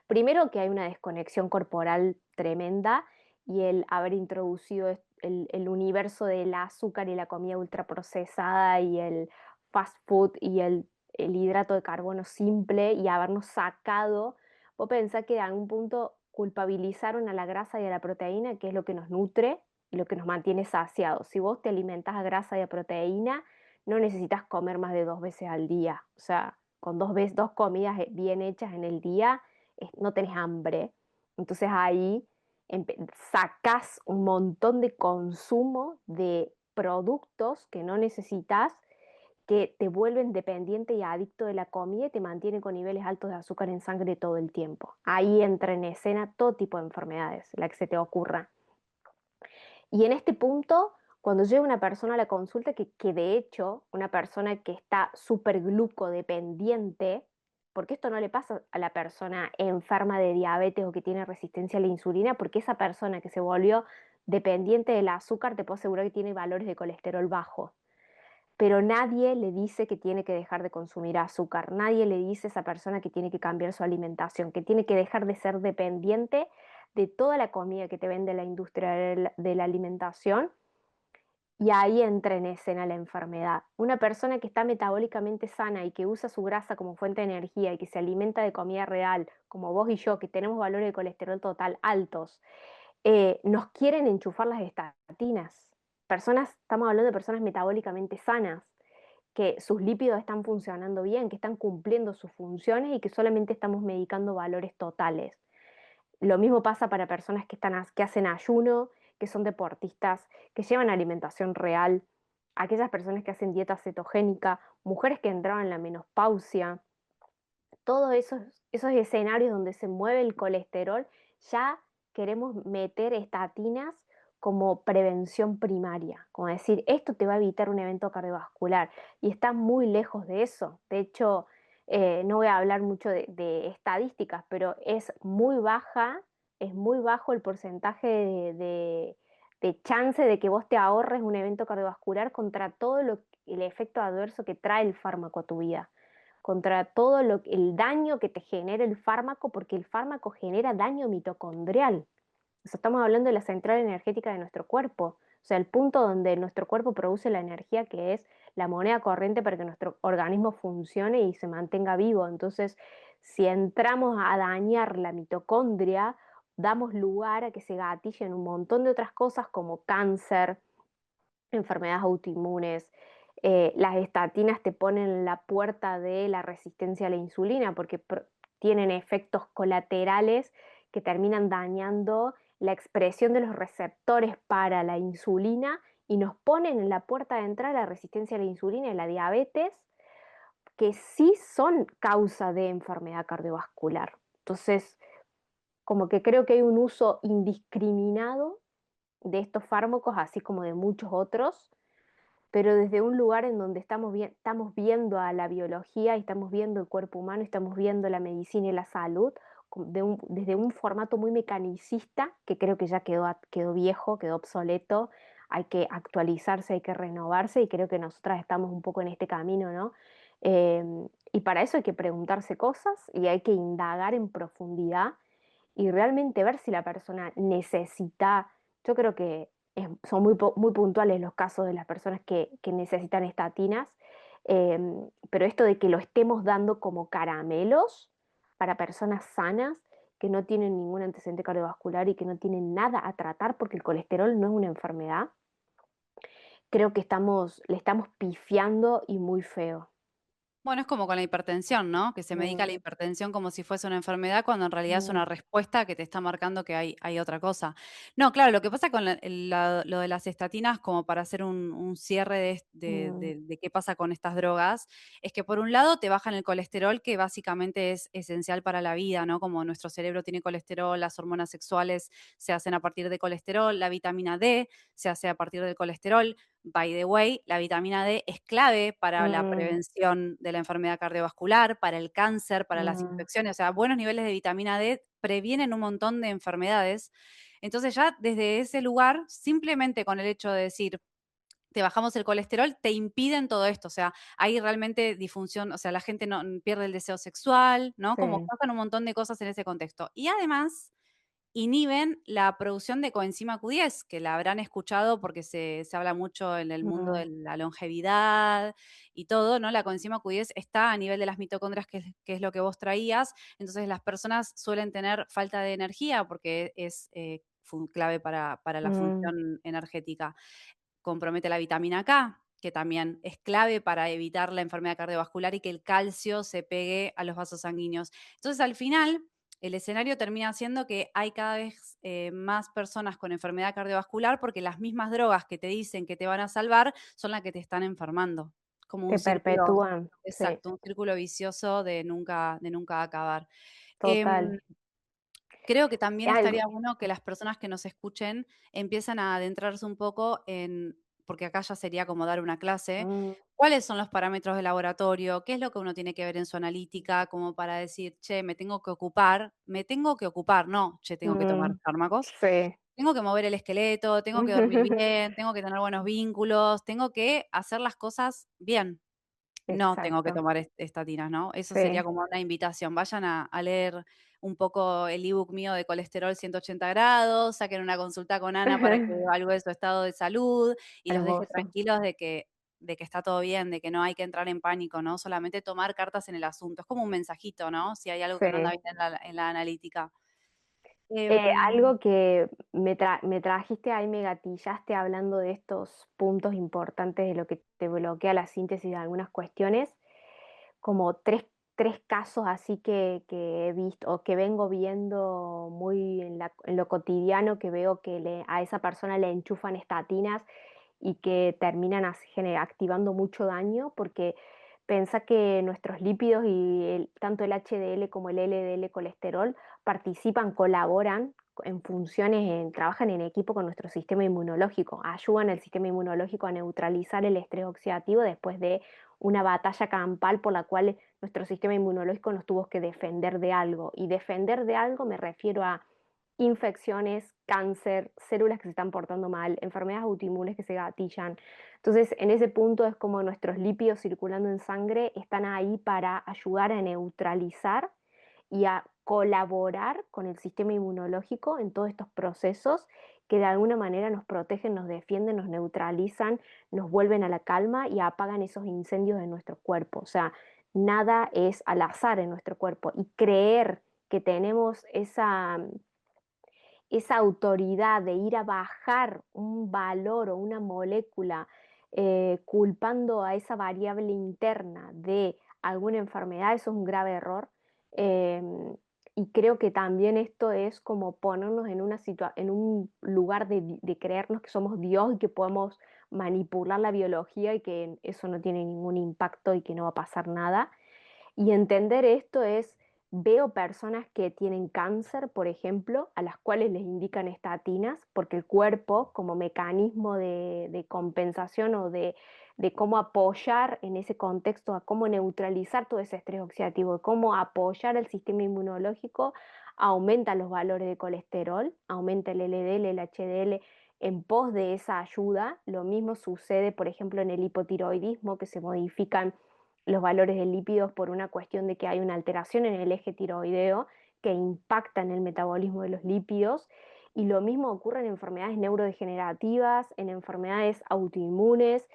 Speaker 2: primero que hay una desconexión corporal tremenda y el haber introducido el universo del azúcar y la comida ultraprocesada y el fast food y el hidrato de carbono simple y habernos sacado, vos pensás que a algún punto culpabilizaron a la grasa y a la proteína, que es lo que nos nutre y lo que nos mantiene saciados. Si vos te alimentas a grasa y a proteína, no necesitas comer más de 2 veces al día. O sea, con dos comidas bien hechas en el día, no tenés hambre. Entonces ahí sacás un montón de consumo de productos que no necesitas, que te vuelven dependiente y adicto de la comida y te mantienen con niveles altos de azúcar en sangre todo el tiempo. Ahí entra en escena todo tipo de enfermedades, la que se te ocurra. Y en este punto, cuando llega una persona a la consulta, que de hecho, una persona que está súper glucodependiente, porque esto no le pasa a la persona enferma de diabetes o que tiene resistencia a la insulina, porque esa persona que se volvió dependiente del azúcar, te puedo asegurar que tiene valores de colesterol bajo. Pero nadie le dice que tiene que dejar de consumir azúcar, nadie le dice a esa persona que tiene que cambiar su alimentación, que tiene que dejar de ser dependiente de toda la comida que te vende la industria de la alimentación, y ahí entra en escena la enfermedad. Una persona que está metabólicamente sana y que usa su grasa como fuente de energía y que se alimenta de comida real, como vos y yo, que tenemos valores de colesterol total altos, nos quieren enchufar las estatinas. Personas, estamos hablando de personas metabólicamente sanas, que sus lípidos están funcionando bien, que están cumpliendo sus funciones y que solamente estamos medicando valores totales. Lo mismo pasa para personas que hacen ayuno, que son deportistas, que llevan alimentación real, aquellas personas que hacen dieta cetogénica, mujeres que entraron en la menopausia, todos esos escenarios donde se mueve el colesterol, ya queremos meter estatinas como prevención primaria, como decir, esto te va a evitar un evento cardiovascular y está muy lejos de eso. De hecho, no voy a hablar mucho de estadísticas, pero es muy bajo el porcentaje de chance de que vos te ahorres un evento cardiovascular contra todo el efecto adverso que trae el fármaco a tu vida, contra todo el daño que te genera el fármaco, porque el fármaco genera daño mitocondrial. O sea, estamos hablando de la central energética de nuestro cuerpo, o sea, el punto donde nuestro cuerpo produce la energía que es la moneda corriente para que nuestro organismo funcione y se mantenga vivo. Entonces, si entramos a dañar la mitocondria, damos lugar a que se gatillen un montón de otras cosas como cáncer, enfermedades autoinmunes. Las estatinas te ponen en la puerta de la resistencia a la insulina porque tienen efectos colaterales que terminan dañando la expresión de los receptores para la insulina y nos ponen en la puerta de entrada la resistencia a la insulina y la diabetes, que sí son causa de enfermedad cardiovascular. Entonces, como que creo que hay un uso indiscriminado de estos fármacos, así como de muchos otros, pero desde un lugar en donde estamos viendo a la biología y estamos viendo el cuerpo humano y estamos viendo la medicina y la salud desde un formato muy mecanicista, que creo que ya quedó viejo, quedó obsoleto, hay que actualizarse, hay que renovarse y creo que nosotras estamos un poco en este camino, ¿no? Y para eso hay que preguntarse cosas y hay que indagar en profundidad y realmente ver si la persona necesita, yo creo que son muy puntuales los casos de las personas que necesitan estatinas, pero esto de que lo estemos dando como caramelos para personas sanas que no tienen ningún antecedente cardiovascular y que no tienen nada a tratar porque el colesterol no es una enfermedad, creo que le estamos pifiando y muy feo.
Speaker 1: Bueno, es como con la hipertensión, ¿no? Que se medica
Speaker 2: Mm,
Speaker 1: la hipertensión como si fuese una enfermedad, cuando en realidad es una
Speaker 2: mm,
Speaker 1: respuesta que te está marcando que hay otra cosa. No, claro, lo que pasa con lo de las estatinas, como para hacer un cierre
Speaker 2: mm,
Speaker 1: de qué pasa con estas drogas, es que por un lado te bajan el colesterol, que básicamente es esencial para la vida, ¿no? Como nuestro cerebro tiene colesterol, las hormonas sexuales se hacen a partir de colesterol, la vitamina D se hace a partir del colesterol. By the way, la vitamina D es clave para la
Speaker 2: mm,
Speaker 1: prevención de la enfermedad cardiovascular, para el cáncer, para las
Speaker 2: mm,
Speaker 1: infecciones. O sea, buenos niveles de vitamina D previenen un montón de enfermedades. Entonces, ya desde ese lugar, simplemente con el hecho de decir, te bajamos el colesterol, te impiden todo esto. O sea, hay realmente disfunción, o sea, la gente no pierde el deseo sexual, ¿no? Como
Speaker 2: sí.
Speaker 1: pasan un montón de cosas en ese contexto. Y además inhiben la producción de coenzima Q10, que la habrán escuchado porque se habla mucho en el mundo
Speaker 2: Mm,
Speaker 1: de la longevidad y todo, ¿no? La coenzima Q10 está a nivel de las mitocondrias, que es lo que vos traías. Entonces, las personas suelen tener falta de energía porque es clave para la
Speaker 2: mm,
Speaker 1: función energética. Compromete la vitamina K, que también es clave para evitar la enfermedad cardiovascular y que el calcio se pegue a los vasos sanguíneos. Entonces, al final, el escenario termina siendo que hay cada vez más personas con enfermedad cardiovascular porque las mismas drogas que te dicen que te van a salvar son las que te están enfermando. Como un
Speaker 2: te
Speaker 1: círculo,
Speaker 2: perpetúan, sí,
Speaker 1: exacto, un círculo vicioso de nunca acabar.
Speaker 2: total.
Speaker 1: Em, Creo que también
Speaker 2: Algo,
Speaker 1: estaría bueno que las personas que nos escuchen empiezan a adentrarse un poco en, porque acá ya sería como dar una clase,
Speaker 2: mm,
Speaker 1: cuáles son los parámetros de laboratorio, qué es lo que uno tiene que ver en su analítica, como para decir, che, me tengo que ocupar, no, che, tengo que tomar
Speaker 2: mm,
Speaker 1: fármacos,
Speaker 2: sí.
Speaker 1: tengo que mover el esqueleto, tengo que dormir bien, tengo que tener buenos vínculos, tengo que hacer las cosas bien. No tengo que
Speaker 2: Exacto,
Speaker 1: tomar estatinas, ¿no? Eso sería
Speaker 2: sí.
Speaker 1: como una invitación. Vayan a leer un poco el ebook mío de colesterol 180 grados, saquen una consulta con Ana para que evalúe su estado de salud y los deje
Speaker 2: Hermoso,
Speaker 1: tranquilos de que está todo bien, de que no hay que entrar en pánico, ¿no? Solamente tomar cartas en el asunto. Es como un mensajito, ¿no? Si hay algo que no anda
Speaker 2: sí.
Speaker 1: bien en la analítica.
Speaker 2: Eh,
Speaker 1: Em,
Speaker 2: algo que me trajiste ahí, me gatillaste hablando de estos puntos importantes de lo que te bloquea la síntesis de algunas cuestiones, como tres casos así que he visto o que vengo viendo muy en lo cotidiano, que veo que a esa persona le enchufan estatinas y que terminan activando mucho daño porque pensa que nuestros lípidos y tanto el HDL como el LDL colesterol participan, colaboran en funciones, trabajan en equipo con nuestro sistema inmunológico, ayudan al sistema inmunológico a neutralizar el estrés oxidativo después de una batalla campal por la cual nuestro sistema inmunológico nos tuvo que defender de algo. Y defender de algo me refiero a infecciones, cáncer, células que se están portando mal, enfermedades autoinmunes que se gatillan. Entonces, en ese punto es como nuestros lípidos circulando en sangre están ahí para ayudar a neutralizar y a colaborar con el sistema inmunológico en todos estos procesos que de alguna manera nos protegen, nos defienden, nos neutralizan, nos vuelven a la calma y apagan esos incendios en nuestro cuerpo. O sea, nada es al azar en nuestro cuerpo y creer que tenemos esa autoridad de ir a bajar un valor o una molécula culpando a esa variable interna de alguna enfermedad, eso es un grave error. Em, y creo que también esto es como ponernos en un lugar de creernos que somos Dios y que podemos manipular la biología y que eso no tiene ningún impacto y que no va a pasar nada. Y entender esto es, veo personas que tienen cáncer, por ejemplo, a las cuales les indican estatinas, porque el cuerpo, como mecanismo de compensación o de cómo apoyar en ese contexto, a cómo neutralizar todo ese estrés oxidativo, de cómo apoyar el sistema inmunológico, aumenta los valores de colesterol, aumenta el LDL, el HDL en pos de esa ayuda. Lo mismo sucede, por ejemplo, en el hipotiroidismo, que se modifican los valores de lípidos por una cuestión de que hay una alteración en el eje tiroideo que impacta en el metabolismo de los lípidos. Y lo mismo ocurre en enfermedades neurodegenerativas, en enfermedades autoinmunes.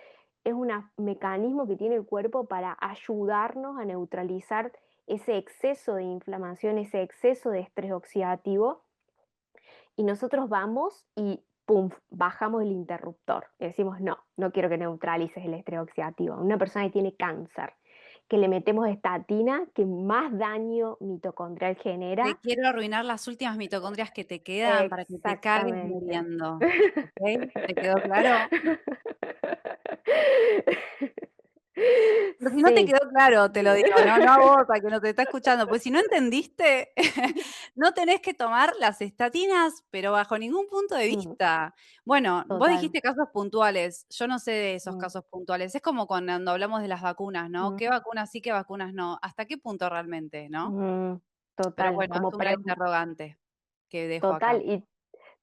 Speaker 2: Es un mecanismo que tiene el cuerpo para ayudarnos a neutralizar ese exceso de inflamación, ese exceso de estrés oxidativo. Y nosotros vamos y pum, bajamos el interruptor. Y decimos, no, no quiero que neutralices el estrés oxidativo. Una persona que tiene cáncer, que le metemos estatina, que más daño mitocondrial
Speaker 1: Te
Speaker 2: genera.
Speaker 1: quiero arruinar las últimas mitocondrias que te quedan para que te cagues
Speaker 2: Exactamente.
Speaker 1: muriendo, ¿ok? ¿Te quedó claro? Pero si no te
Speaker 2: Sí.
Speaker 1: quedó claro, te lo digo, no a vos, a que no te está escuchando, pues si no entendiste, no tenés que tomar las estatinas, pero bajo ningún punto de
Speaker 2: Mm,
Speaker 1: vista. Bueno, vos
Speaker 2: total.
Speaker 1: dijiste casos puntuales, yo no sé de esos
Speaker 2: Mm,
Speaker 1: casos puntuales. Es como cuando hablamos de las vacunas, ¿no?
Speaker 2: mm,
Speaker 1: ¿Qué vacunas sí, qué vacunas no? ¿Hasta qué punto realmente, no? Pero
Speaker 2: total,
Speaker 1: bueno, es una interrogante que dejo acá.
Speaker 2: total. Y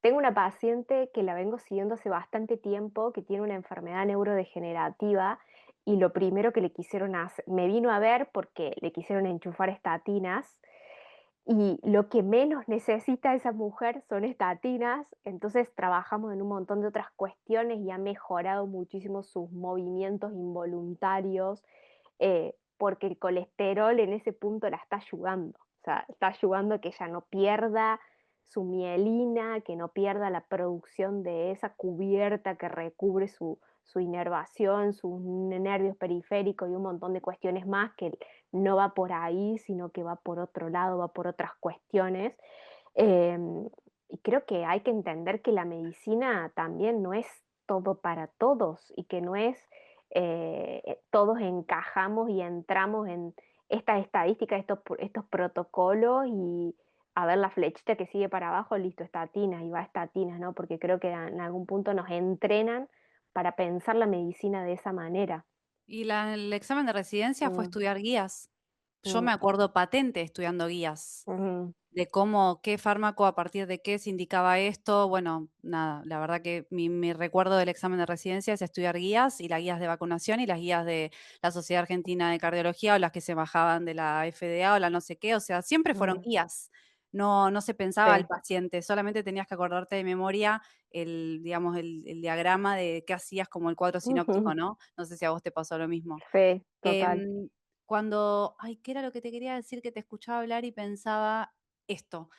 Speaker 2: tengo una paciente que la vengo siguiendo hace bastante tiempo, que tiene una enfermedad neurodegenerativa y lo primero que le quisieron hacer, me vino a ver porque le quisieron enchufar estatinas y lo que menos necesita esa mujer son estatinas, entonces trabajamos en un montón de otras cuestiones y ha mejorado muchísimo sus movimientos involuntarios, porque el colesterol en ese punto la está ayudando, o sea, está ayudando a que ella no pierda su mielina, que no pierda la producción de esa cubierta que recubre su inervación, sus nervios periféricos y un montón de cuestiones más que no va por ahí, sino que va por otro lado, va por otras cuestiones. Y creo que hay que entender que la medicina también no es todo para todos y que no es todos encajamos y entramos en estas estadísticas, estos protocolos y a ver la flechita que sigue para abajo, listo, estatinas y va estatinas, ¿no? Porque creo que en algún punto nos entrenan para pensar la medicina de esa manera.
Speaker 1: Y el examen de residencia fue
Speaker 2: Mm,
Speaker 1: estudiar guías. Yo
Speaker 2: mm,
Speaker 1: me acuerdo patente estudiando guías.
Speaker 2: ujú,
Speaker 1: De cómo, qué fármaco, a partir de qué se indicaba esto. Bueno, nada, la verdad que mi recuerdo del examen de residencia es estudiar guías y las guías de vacunación y las guías de la Sociedad Argentina de Cardiología o las que se bajaban de la FDA o la no sé qué, o sea, siempre fueron
Speaker 2: mm,
Speaker 1: guías. No, no se pensaba al
Speaker 2: sí.
Speaker 1: paciente, solamente tenías que acordarte de memoria digamos, el diagrama de qué hacías como el cuadro sinóptico, ¿no? No sé si a vos te pasó lo mismo.
Speaker 2: Sí, total.
Speaker 1: Em, ay, ¿qué era lo que te quería decir? Que te escuchaba hablar y pensaba esto.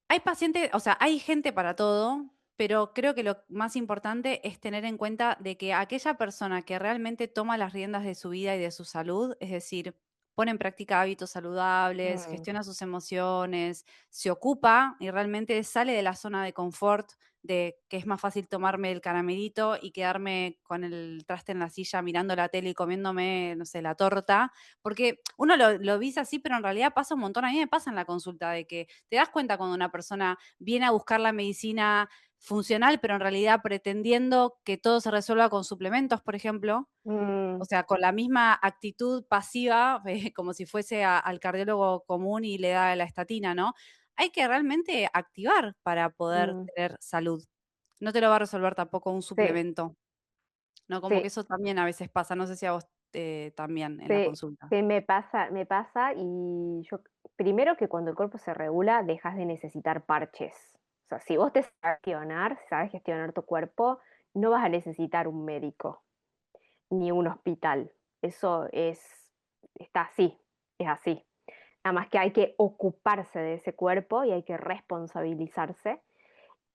Speaker 1: Hay pacientes, o sea, hay gente para todo, pero creo que lo más importante es tener en cuenta de que aquella persona que realmente toma las riendas de su vida y de su salud, es decir, pone en práctica hábitos saludables,
Speaker 2: Mm,
Speaker 1: gestiona sus emociones, se ocupa y realmente sale de la zona de confort de que es más fácil tomarme el caramelito y quedarme con el traste en la silla mirando la tele y comiéndome, no sé, la torta, porque uno lo dice así, pero en realidad pasa un montón. A mí me pasa en la consulta de que te das cuenta cuando una persona viene a buscar la medicina funcional, pero en realidad pretendiendo que todo se resuelva con suplementos, por ejemplo. O
Speaker 2: mm,
Speaker 1: sea, con la misma actitud pasiva, como si fuese al cardiólogo común y le da la estatina, ¿no? Hay que realmente activar para poder
Speaker 2: mm,
Speaker 1: tener salud. No te lo va a resolver tampoco un
Speaker 2: sí,
Speaker 1: suplemento, ¿no? Como que
Speaker 2: sí,
Speaker 1: eso también a veces pasa. No sé si a vos también en la
Speaker 2: sí,
Speaker 1: consulta.
Speaker 2: sí, me pasa y yo primero que cuando el cuerpo se regula dejas de necesitar parches. O sea, si vos te sabes gestionar tu cuerpo, no vas a necesitar un médico ni un hospital. Eso está así, es así. Nada más que hay que ocuparse de ese cuerpo y hay que responsabilizarse.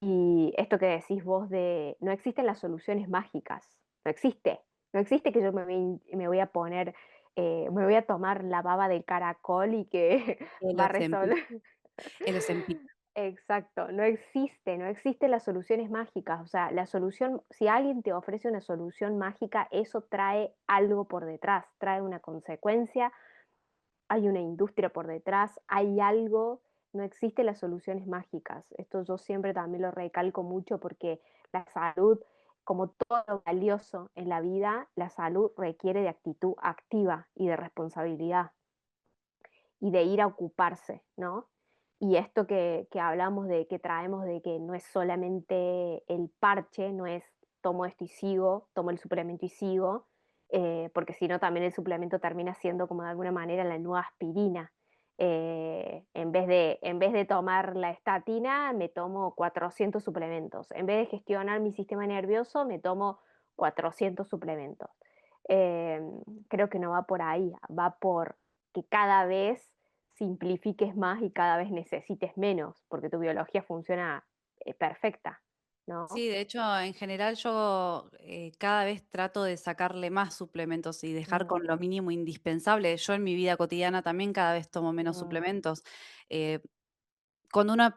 Speaker 2: Y esto que decís vos de no existen las soluciones mágicas, no existe. No existe que yo me voy a poner, me voy a tomar la baba del caracol y que
Speaker 1: El
Speaker 2: va a
Speaker 1: Ozempic,
Speaker 2: resolver.
Speaker 1: el Ozempic.
Speaker 2: Exacto, no existe, no existen las soluciones mágicas. O sea, la solución, si alguien te ofrece una solución mágica, eso trae algo por detrás, trae una consecuencia, hay una industria por detrás, hay algo, no existen las soluciones mágicas. Esto yo siempre también lo recalco mucho porque la salud como todo lo valioso en la vida, la salud requiere de actitud activa y de responsabilidad y de ir a ocuparse, ¿no? Y esto que hablamos de que traemos de que no es solamente el parche, no es tomo esto y sigo, tomo el suplemento y sigo, porque si no también el suplemento termina siendo como de alguna manera la nueva aspirina. En vez de tomar la estatina, me tomo 400 suplementos. En vez de gestionar mi sistema nervioso, me tomo 400 suplementos. Eh, Creo que no va por ahí, va por que cada vez simplifiques más y cada vez necesites menos, porque tu biología funciona perfecta, ¿no?
Speaker 1: Sí, de hecho, en general yo cada vez trato de sacarle más suplementos y dejar
Speaker 2: Mm,
Speaker 1: con lo mínimo indispensable. Yo en mi vida cotidiana también cada vez tomo menos
Speaker 2: mm,
Speaker 1: suplementos. Eh, Cuando uno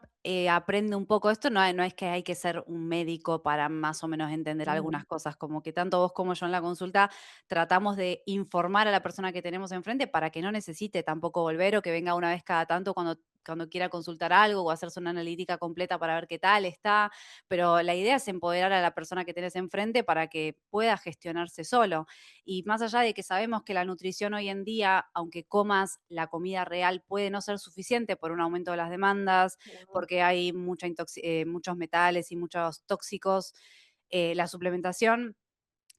Speaker 1: aprende un poco esto, no es que hay que ser un médico para más o menos entender
Speaker 2: mm,
Speaker 1: algunas cosas, como que tanto vos como yo en la consulta tratamos de informar a la persona que tenemos enfrente para que no necesite tampoco volver o que venga una vez cada tanto cuando quiera consultar algo o hacerse una analítica completa para ver qué tal está, pero la idea es empoderar a la persona que tenés enfrente para que pueda gestionarse solo. Y más allá de que sabemos que la nutrición hoy en día, aunque comas la comida real, puede no ser suficiente por un aumento de las demandas,
Speaker 2: no,
Speaker 1: porque hay muchos metales y muchos tóxicos, la suplementación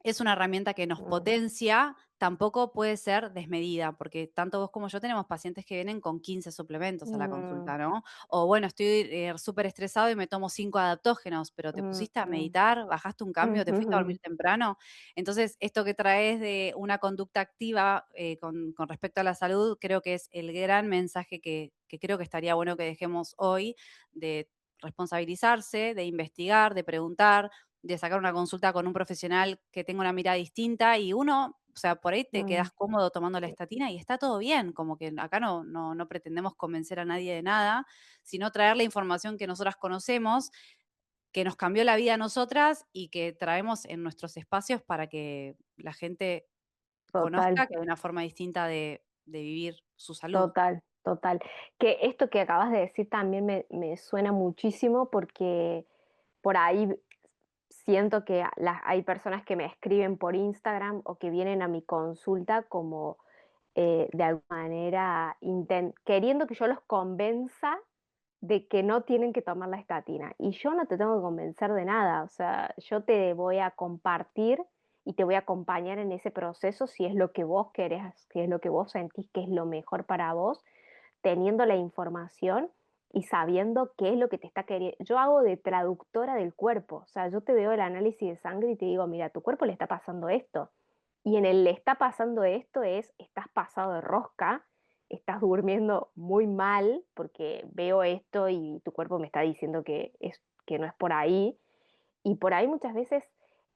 Speaker 1: es una herramienta que nos
Speaker 2: mm,
Speaker 1: potencia, tampoco puede ser desmedida, porque tanto vos como yo tenemos pacientes que vienen con 15 suplementos a la
Speaker 2: mm,
Speaker 1: consulta, ¿no? O bueno, estoy súper estresado y me tomo 5 adaptógenos, pero te
Speaker 2: mm,
Speaker 1: pusiste a
Speaker 2: mm,
Speaker 1: meditar, bajaste un cambio, te fuiste a
Speaker 2: mm,
Speaker 1: dormir temprano. Entonces, esto que traes de una conducta activa con respecto a la salud, creo que es el gran mensaje que creo que estaría bueno que dejemos hoy de responsabilizarse, de investigar, de preguntar, de sacar una consulta con un profesional que tenga una mirada distinta y uno, o sea, por ahí te
Speaker 2: mm,
Speaker 1: quedas cómodo tomando la estatina y está todo bien, como que acá no pretendemos convencer a nadie de nada, sino traer la información que nosotras conocemos, que nos cambió la vida a nosotras y que traemos en nuestros espacios para que la gente
Speaker 2: total,
Speaker 1: conozca que hay una forma distinta de vivir su salud.
Speaker 2: total, total. Que esto que acabas de decir también me suena muchísimo porque por ahí siento que hay personas que me escriben por Instagram o que vienen a mi consulta como de alguna manera queriendo que yo los convenza de que no tienen que tomar la estatina. Y yo no te tengo que convencer de nada, o sea, yo te voy a compartir y te voy a acompañar en ese proceso si es lo que vos querés, si es lo que vos sentís que es lo mejor para vos, teniendo la información y sabiendo qué es lo que te está queriendo. Yo hago de traductora del cuerpo, o sea, yo te veo el análisis de sangre y te digo, mira, a tu cuerpo le está pasando esto. Y en el le está pasando esto es, estás pasado de rosca, estás durmiendo muy mal porque veo esto y tu cuerpo me está diciendo que no es por ahí. Y por ahí muchas veces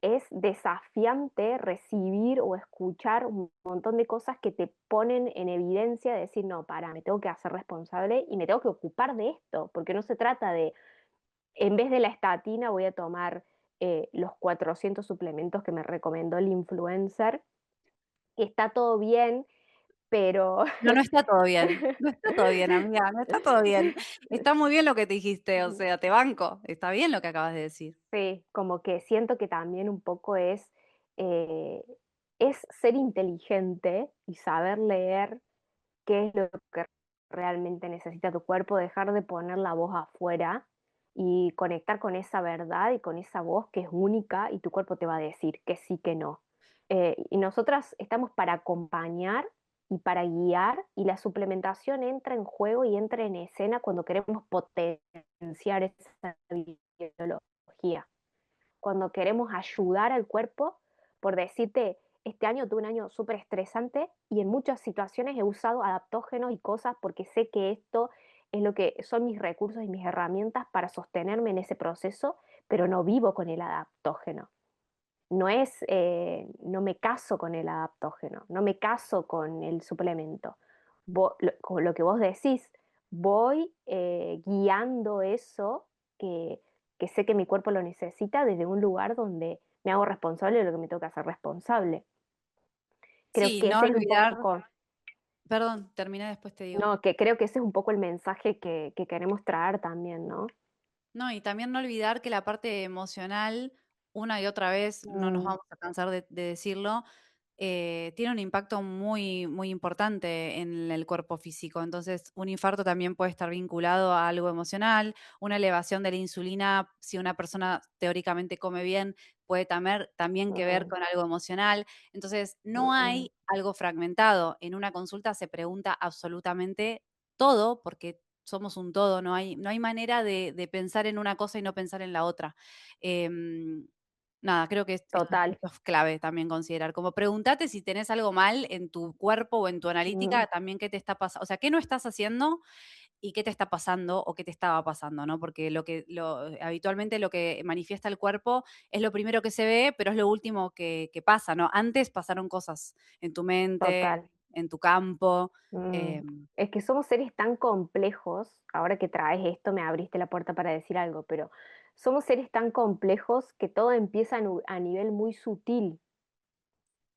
Speaker 2: es desafiante recibir o escuchar un montón de cosas que te ponen en evidencia de decir, no, para, me tengo que hacer responsable y me tengo que ocupar de esto, porque no se trata de, en vez de la estatina voy a tomar los 400 suplementos que me recomendó el influencer, que está todo bien, pero
Speaker 1: No, no está todo bien. No está todo bien, amiga, no está todo bien. Está muy bien lo que te dijiste, o sea, te banco. Está bien lo que acabas de decir.
Speaker 2: sí, como que siento que también un poco eh, es ser inteligente y saber leer qué es lo que realmente necesita tu cuerpo, dejar de poner la voz afuera y conectar con esa verdad y con esa voz que es única y tu cuerpo te va a decir que sí, que no. Y nosotras estamos para acompañar y para guiar y la suplementación entra en juego y entra en escena cuando queremos potenciar esa biología, cuando queremos ayudar al cuerpo, por decirte, este año tuve un año súper estresante y en muchas situaciones he usado adaptógenos y cosas porque sé que esto es lo que son mis recursos y mis herramientas para sostenerme en ese proceso, pero no vivo con el adaptógeno. No me caso con el adaptógeno, no me caso con el suplemento. Con lo que vos decís, voy guiando eso que, que sé que mi cuerpo lo necesita desde un lugar donde me hago responsable de lo que me toca hacer responsable. Creo
Speaker 1: Sí,
Speaker 2: que
Speaker 1: no
Speaker 2: ese es un
Speaker 1: olvidar
Speaker 2: poco,
Speaker 1: perdón, terminé, después te digo.
Speaker 2: no, que creo que ese es un poco el mensaje que queremos traer también, ¿no?
Speaker 1: No, y también no olvidar que la parte emocional una y otra vez, no nos
Speaker 2: Mm,
Speaker 1: vamos a cansar de decirlo, tiene un impacto muy, muy importante en el cuerpo físico. Entonces, un infarto también puede estar vinculado a algo emocional, una elevación de la insulina, si una persona teóricamente come bien, puede también que ver
Speaker 2: mm,
Speaker 1: con algo emocional. Entonces,
Speaker 2: mm,
Speaker 1: no
Speaker 2: mm.
Speaker 1: hay algo fragmentado. En una consulta se pregunta absolutamente todo, porque somos un todo, no hay manera de pensar en una cosa y no pensar en la otra. Em, Nada, creo que
Speaker 2: Total.
Speaker 1: esto es clave también considerar. Como preguntate si tenés algo mal en tu cuerpo o en tu
Speaker 2: Mm,
Speaker 1: analítica, también qué te está pasando, o sea, qué no estás haciendo y qué te está pasando o qué te estaba pasando, ¿no? Porque habitualmente lo que manifiesta el cuerpo es lo primero que se ve, pero es lo último que pasa, ¿no? Antes pasaron cosas en tu mente,
Speaker 2: total.
Speaker 1: en tu campo.
Speaker 2: Mm.
Speaker 1: em,
Speaker 2: Es que somos seres tan complejos, ahora que traes esto me abriste la puerta para decir algo, pero somos seres tan complejos que todo empieza a nivel muy sutil.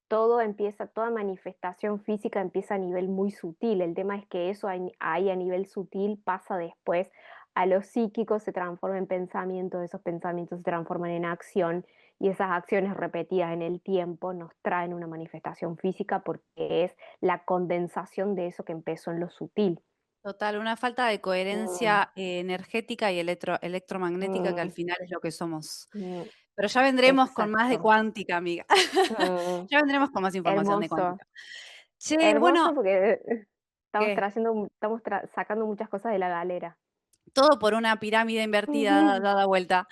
Speaker 2: Todo empieza, toda manifestación física empieza a nivel muy sutil. El tema es que eso ahí a nivel sutil pasa después a lo psíquico, se transforma en pensamientos, esos pensamientos se transforman en acción y esas acciones repetidas en el tiempo nos traen una manifestación física porque es la condensación de eso que empezó en lo sutil.
Speaker 1: Total, una falta de
Speaker 2: Mm,
Speaker 1: coherencia energética y electromagnética que al
Speaker 2: mm,
Speaker 1: final es lo que somos.
Speaker 2: mm,
Speaker 1: Pero ya vendremos con más de
Speaker 2: exacto.
Speaker 1: cuántica, amiga.
Speaker 2: Mm,
Speaker 1: Ya vendremos con más información de
Speaker 2: hermoso,
Speaker 1: cuántica. Che, bueno,
Speaker 2: hermoso porque
Speaker 1: ¿qué?
Speaker 2: sacando muchas cosas de la galera.
Speaker 1: Todo por una pirámide invertida dada vuelta.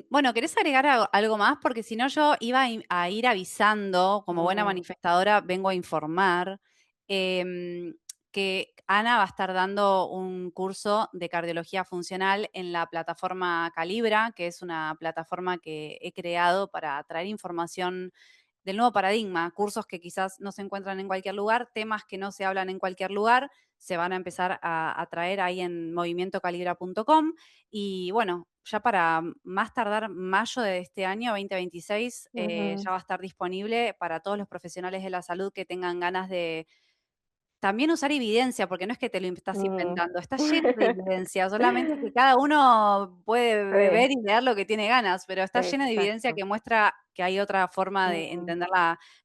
Speaker 1: Bueno, ¿querés agregar algo más? Porque si no, yo iba a ir avisando, como buena
Speaker 2: Mm,
Speaker 1: manifestadora, vengo a informar que Ana va a estar dando un curso de cardiología funcional en la plataforma Calibra, que es una plataforma que he creado para traer información del nuevo paradigma, cursos que quizás no se encuentran en cualquier lugar, temas que no se hablan en cualquier lugar, se van a empezar a traer ahí en movimientocalibra.com y bueno, ya para más tardar mayo de este año 2026
Speaker 2: ujú.
Speaker 1: ya va a estar disponible para todos los profesionales de la salud que tengan ganas de también usar evidencia, porque no es que te lo estás
Speaker 2: Mm.
Speaker 1: inventando, está lleno de evidencia, solamente que cada uno puede
Speaker 2: Sí,
Speaker 1: ver y leer lo que tiene ganas, pero está lleno de evidencia
Speaker 2: exacto.
Speaker 1: que muestra que hay otra forma de
Speaker 2: Mm,
Speaker 1: entender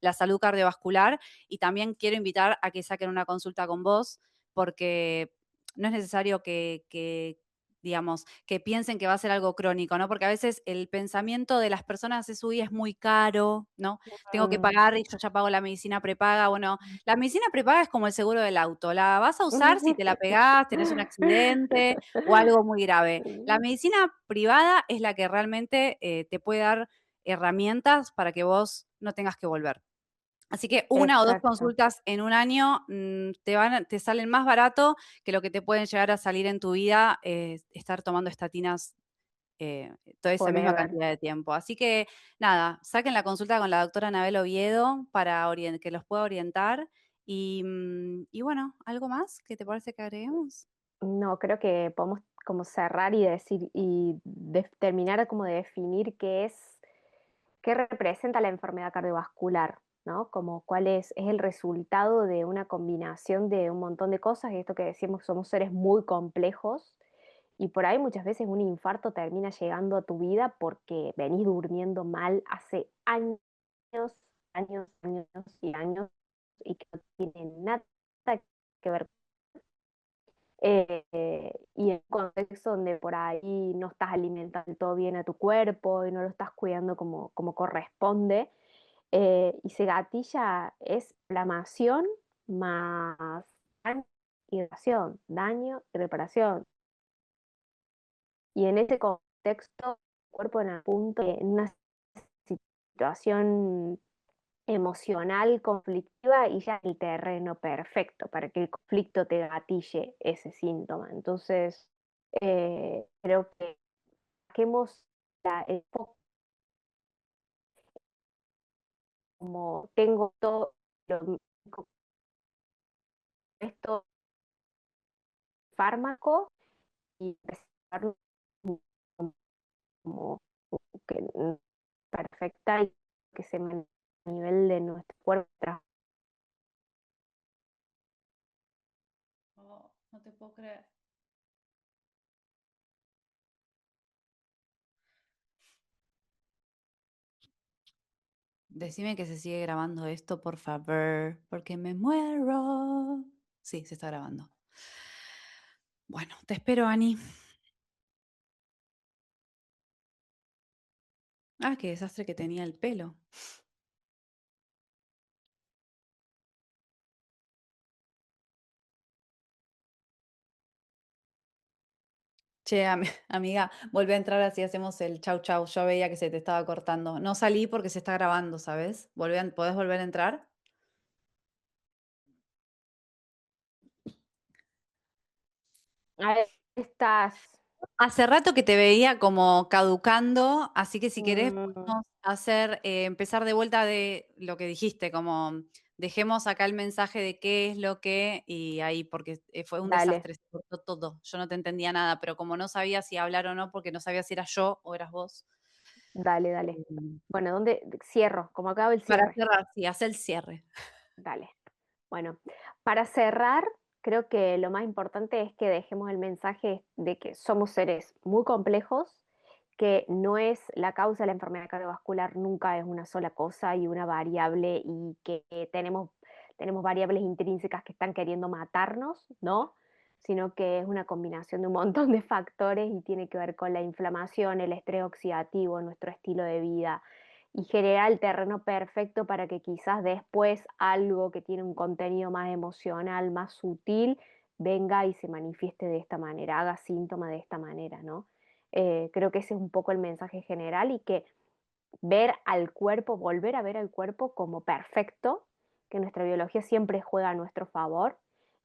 Speaker 1: la salud cardiovascular y también quiero invitar a que saquen una consulta con vos, porque no es necesario digamos, que piensen que va a ser algo crónico, ¿no? Porque a veces el pensamiento de las personas es, uy, es muy caro, ¿no? Tengo que
Speaker 2: mm.
Speaker 1: pagar y yo ya pago la medicina prepaga. Bueno, la medicina prepaga es como el seguro del auto. La vas a usar si te la pegás, tenés un accidente o algo muy grave. La medicina privada es la que realmente te puede dar herramientas para que vos no tengas que volver. Así que una o dos
Speaker 2: Exacto,
Speaker 1: consultas en un año te salen más barato que lo que te pueden llegar a salir en tu vida estar tomando estatinas toda esa misma
Speaker 2: forever.
Speaker 1: cantidad de tiempo. Así que nada, saquen la consulta con la doctora Anabel Oviedo para que los pueda orientar. Y bueno, ¿algo más que te parece que agreguemos?
Speaker 2: No, creo que podemos como cerrar y decir y terminar como de definir qué representa la enfermedad cardiovascular, ¿no? Como cuál es el resultado de una combinación de un montón de cosas, y esto que decimos, somos seres muy complejos, y por ahí muchas veces un infarto termina llegando a tu vida porque venís durmiendo mal hace años, años, años y años, y que no tiene nada que ver. Y en un contexto donde por ahí no estás alimentando todo bien a tu cuerpo y no lo estás cuidando como corresponde, y se gatilla es inflamación más daño y reparación, daño y reparación. Y en ese contexto, el cuerpo en el punto, en una situación emocional conflictiva y ya el terreno perfecto para que el conflicto te gatille ese síntoma. Entonces, creo que saquemos el foco como tengo todo lo, esto fármaco y empezar como que perfecta y que se mantenga a nivel de nuestro cuerpo.
Speaker 1: Oh, no te puedo creer. Decime que se sigue grabando esto, por favor, porque me muero. Sí, se está grabando. Bueno, te espero, Ani. Ah, qué desastre que tenía el pelo. Che, amiga, volví a entrar así hacemos el chau chau. Yo veía que se te estaba cortando. No salí porque se está grabando, ¿sabes? ¿Podés volver a entrar?
Speaker 2: Ahí estás.
Speaker 1: Hace rato que te veía como caducando, así que si querés
Speaker 2: Mm,
Speaker 1: podemos hacer, empezar de vuelta de lo que dijiste, como dejemos acá el mensaje de qué es lo que, y ahí, porque fue un
Speaker 2: dale,
Speaker 1: desastre, se cortó todo. Yo no te entendía nada, pero como no sabía si hablar o no, porque no sabía si era yo o eras vos.
Speaker 2: dale, dale.
Speaker 1: em,
Speaker 2: Bueno, ¿dónde cierro? Como acaba el
Speaker 1: para
Speaker 2: cierre.
Speaker 1: cerrar, sí, haz el cierre.
Speaker 2: Dale. Bueno, para cerrar, creo que lo más importante es que dejemos el mensaje de que somos seres muy complejos, que no es la causa de la enfermedad cardiovascular, nunca es una sola cosa y una variable y que tenemos variables intrínsecas que están queriendo matarnos, ¿no? Sino que es una combinación de un montón de factores y tiene que ver con la inflamación, el estrés oxidativo, nuestro estilo de vida, y genera el terreno perfecto para que quizás después algo que tiene un contenido más emocional, más sutil, venga y se manifieste de esta manera, haga síntoma de esta manera, ¿no? Creo que ese es un poco el mensaje general y que ver al cuerpo, volver a ver al cuerpo como perfecto, que nuestra biología siempre juega a nuestro favor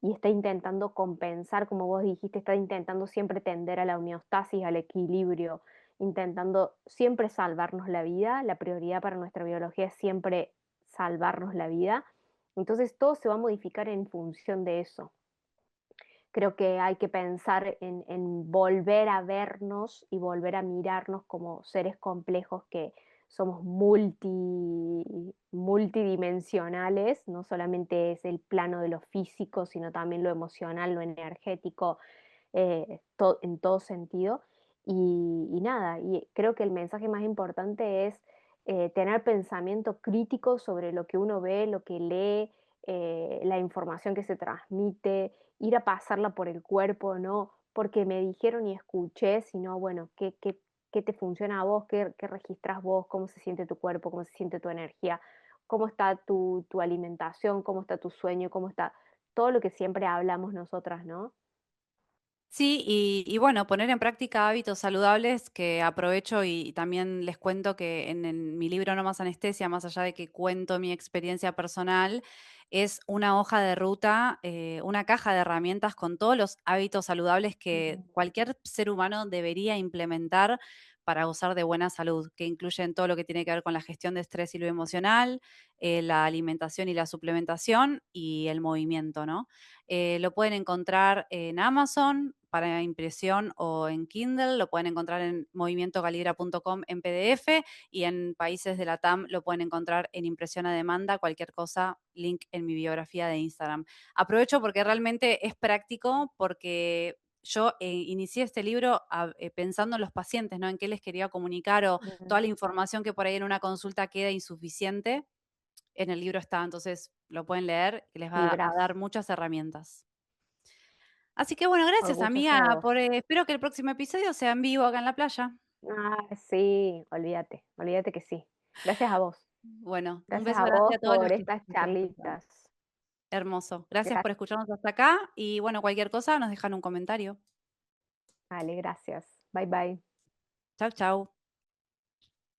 Speaker 2: y está intentando compensar, como vos dijiste, está intentando siempre tender a la homeostasis, al equilibrio, intentando siempre salvarnos la vida. La prioridad para nuestra biología es siempre salvarnos la vida. Entonces todo se va a modificar en función de eso. Creo que hay que pensar en volver a vernos y volver a mirarnos como seres complejos que somos multidimensionales, no solamente es el plano de lo físico, sino también lo emocional, lo energético, en todo sentido. Y nada, y creo que el mensaje más importante es tener pensamiento crítico sobre lo que uno ve, lo que lee, la información que se transmite, ir a pasarla por el cuerpo, no porque me dijeron y escuché, sino bueno, qué te funciona a vos, qué registras vos, cómo se siente tu cuerpo, cómo se siente tu energía, cómo está tu alimentación, cómo está tu sueño, cómo está todo lo que siempre hablamos nosotras, ¿no?
Speaker 1: Sí, y bueno, poner en práctica hábitos saludables que aprovecho y también les cuento que en mi libro No más anestesia, más allá de que cuento mi experiencia personal, es una hoja de ruta, una caja de herramientas con todos los hábitos saludables que
Speaker 2: Mm,
Speaker 1: cualquier ser humano debería implementar para gozar de buena salud, que incluyen todo lo que tiene que ver con la gestión de estrés y lo emocional, la alimentación y la suplementación y el movimiento, ¿no? Lo pueden encontrar en Amazon para impresión o en Kindle, lo pueden encontrar en movimientocalibra.com en PDF y en países de la TAM lo pueden encontrar en impresión a demanda, cualquier cosa, link en mi biografía de Instagram. Aprovecho porque realmente es práctico porque yo inicié este libro pensando en los pacientes, ¿no? En qué les quería comunicar o
Speaker 2: mm,
Speaker 1: toda la información que por ahí en una consulta queda insuficiente, en el libro está, entonces lo pueden leer, que les va a
Speaker 2: Libras,
Speaker 1: dar muchas herramientas. Así que bueno, gracias
Speaker 2: orgullosa
Speaker 1: amiga
Speaker 2: de vos.
Speaker 1: espero que el próximo episodio sea en vivo acá en la playa.
Speaker 2: Ah, sí, olvídate, olvídate que sí. Gracias a vos.
Speaker 1: Bueno, un
Speaker 2: Gracias
Speaker 1: beso
Speaker 2: a
Speaker 1: grande
Speaker 2: vos
Speaker 1: a todos
Speaker 2: por
Speaker 1: los que
Speaker 2: estas
Speaker 1: están escuchando.
Speaker 2: charlitas.
Speaker 1: Hermoso. Gracias por
Speaker 2: Gracias.
Speaker 1: escucharnos hasta acá y bueno, cualquier cosa nos dejan un comentario.
Speaker 2: Vale, gracias. Bye bye.
Speaker 1: Chau, chau.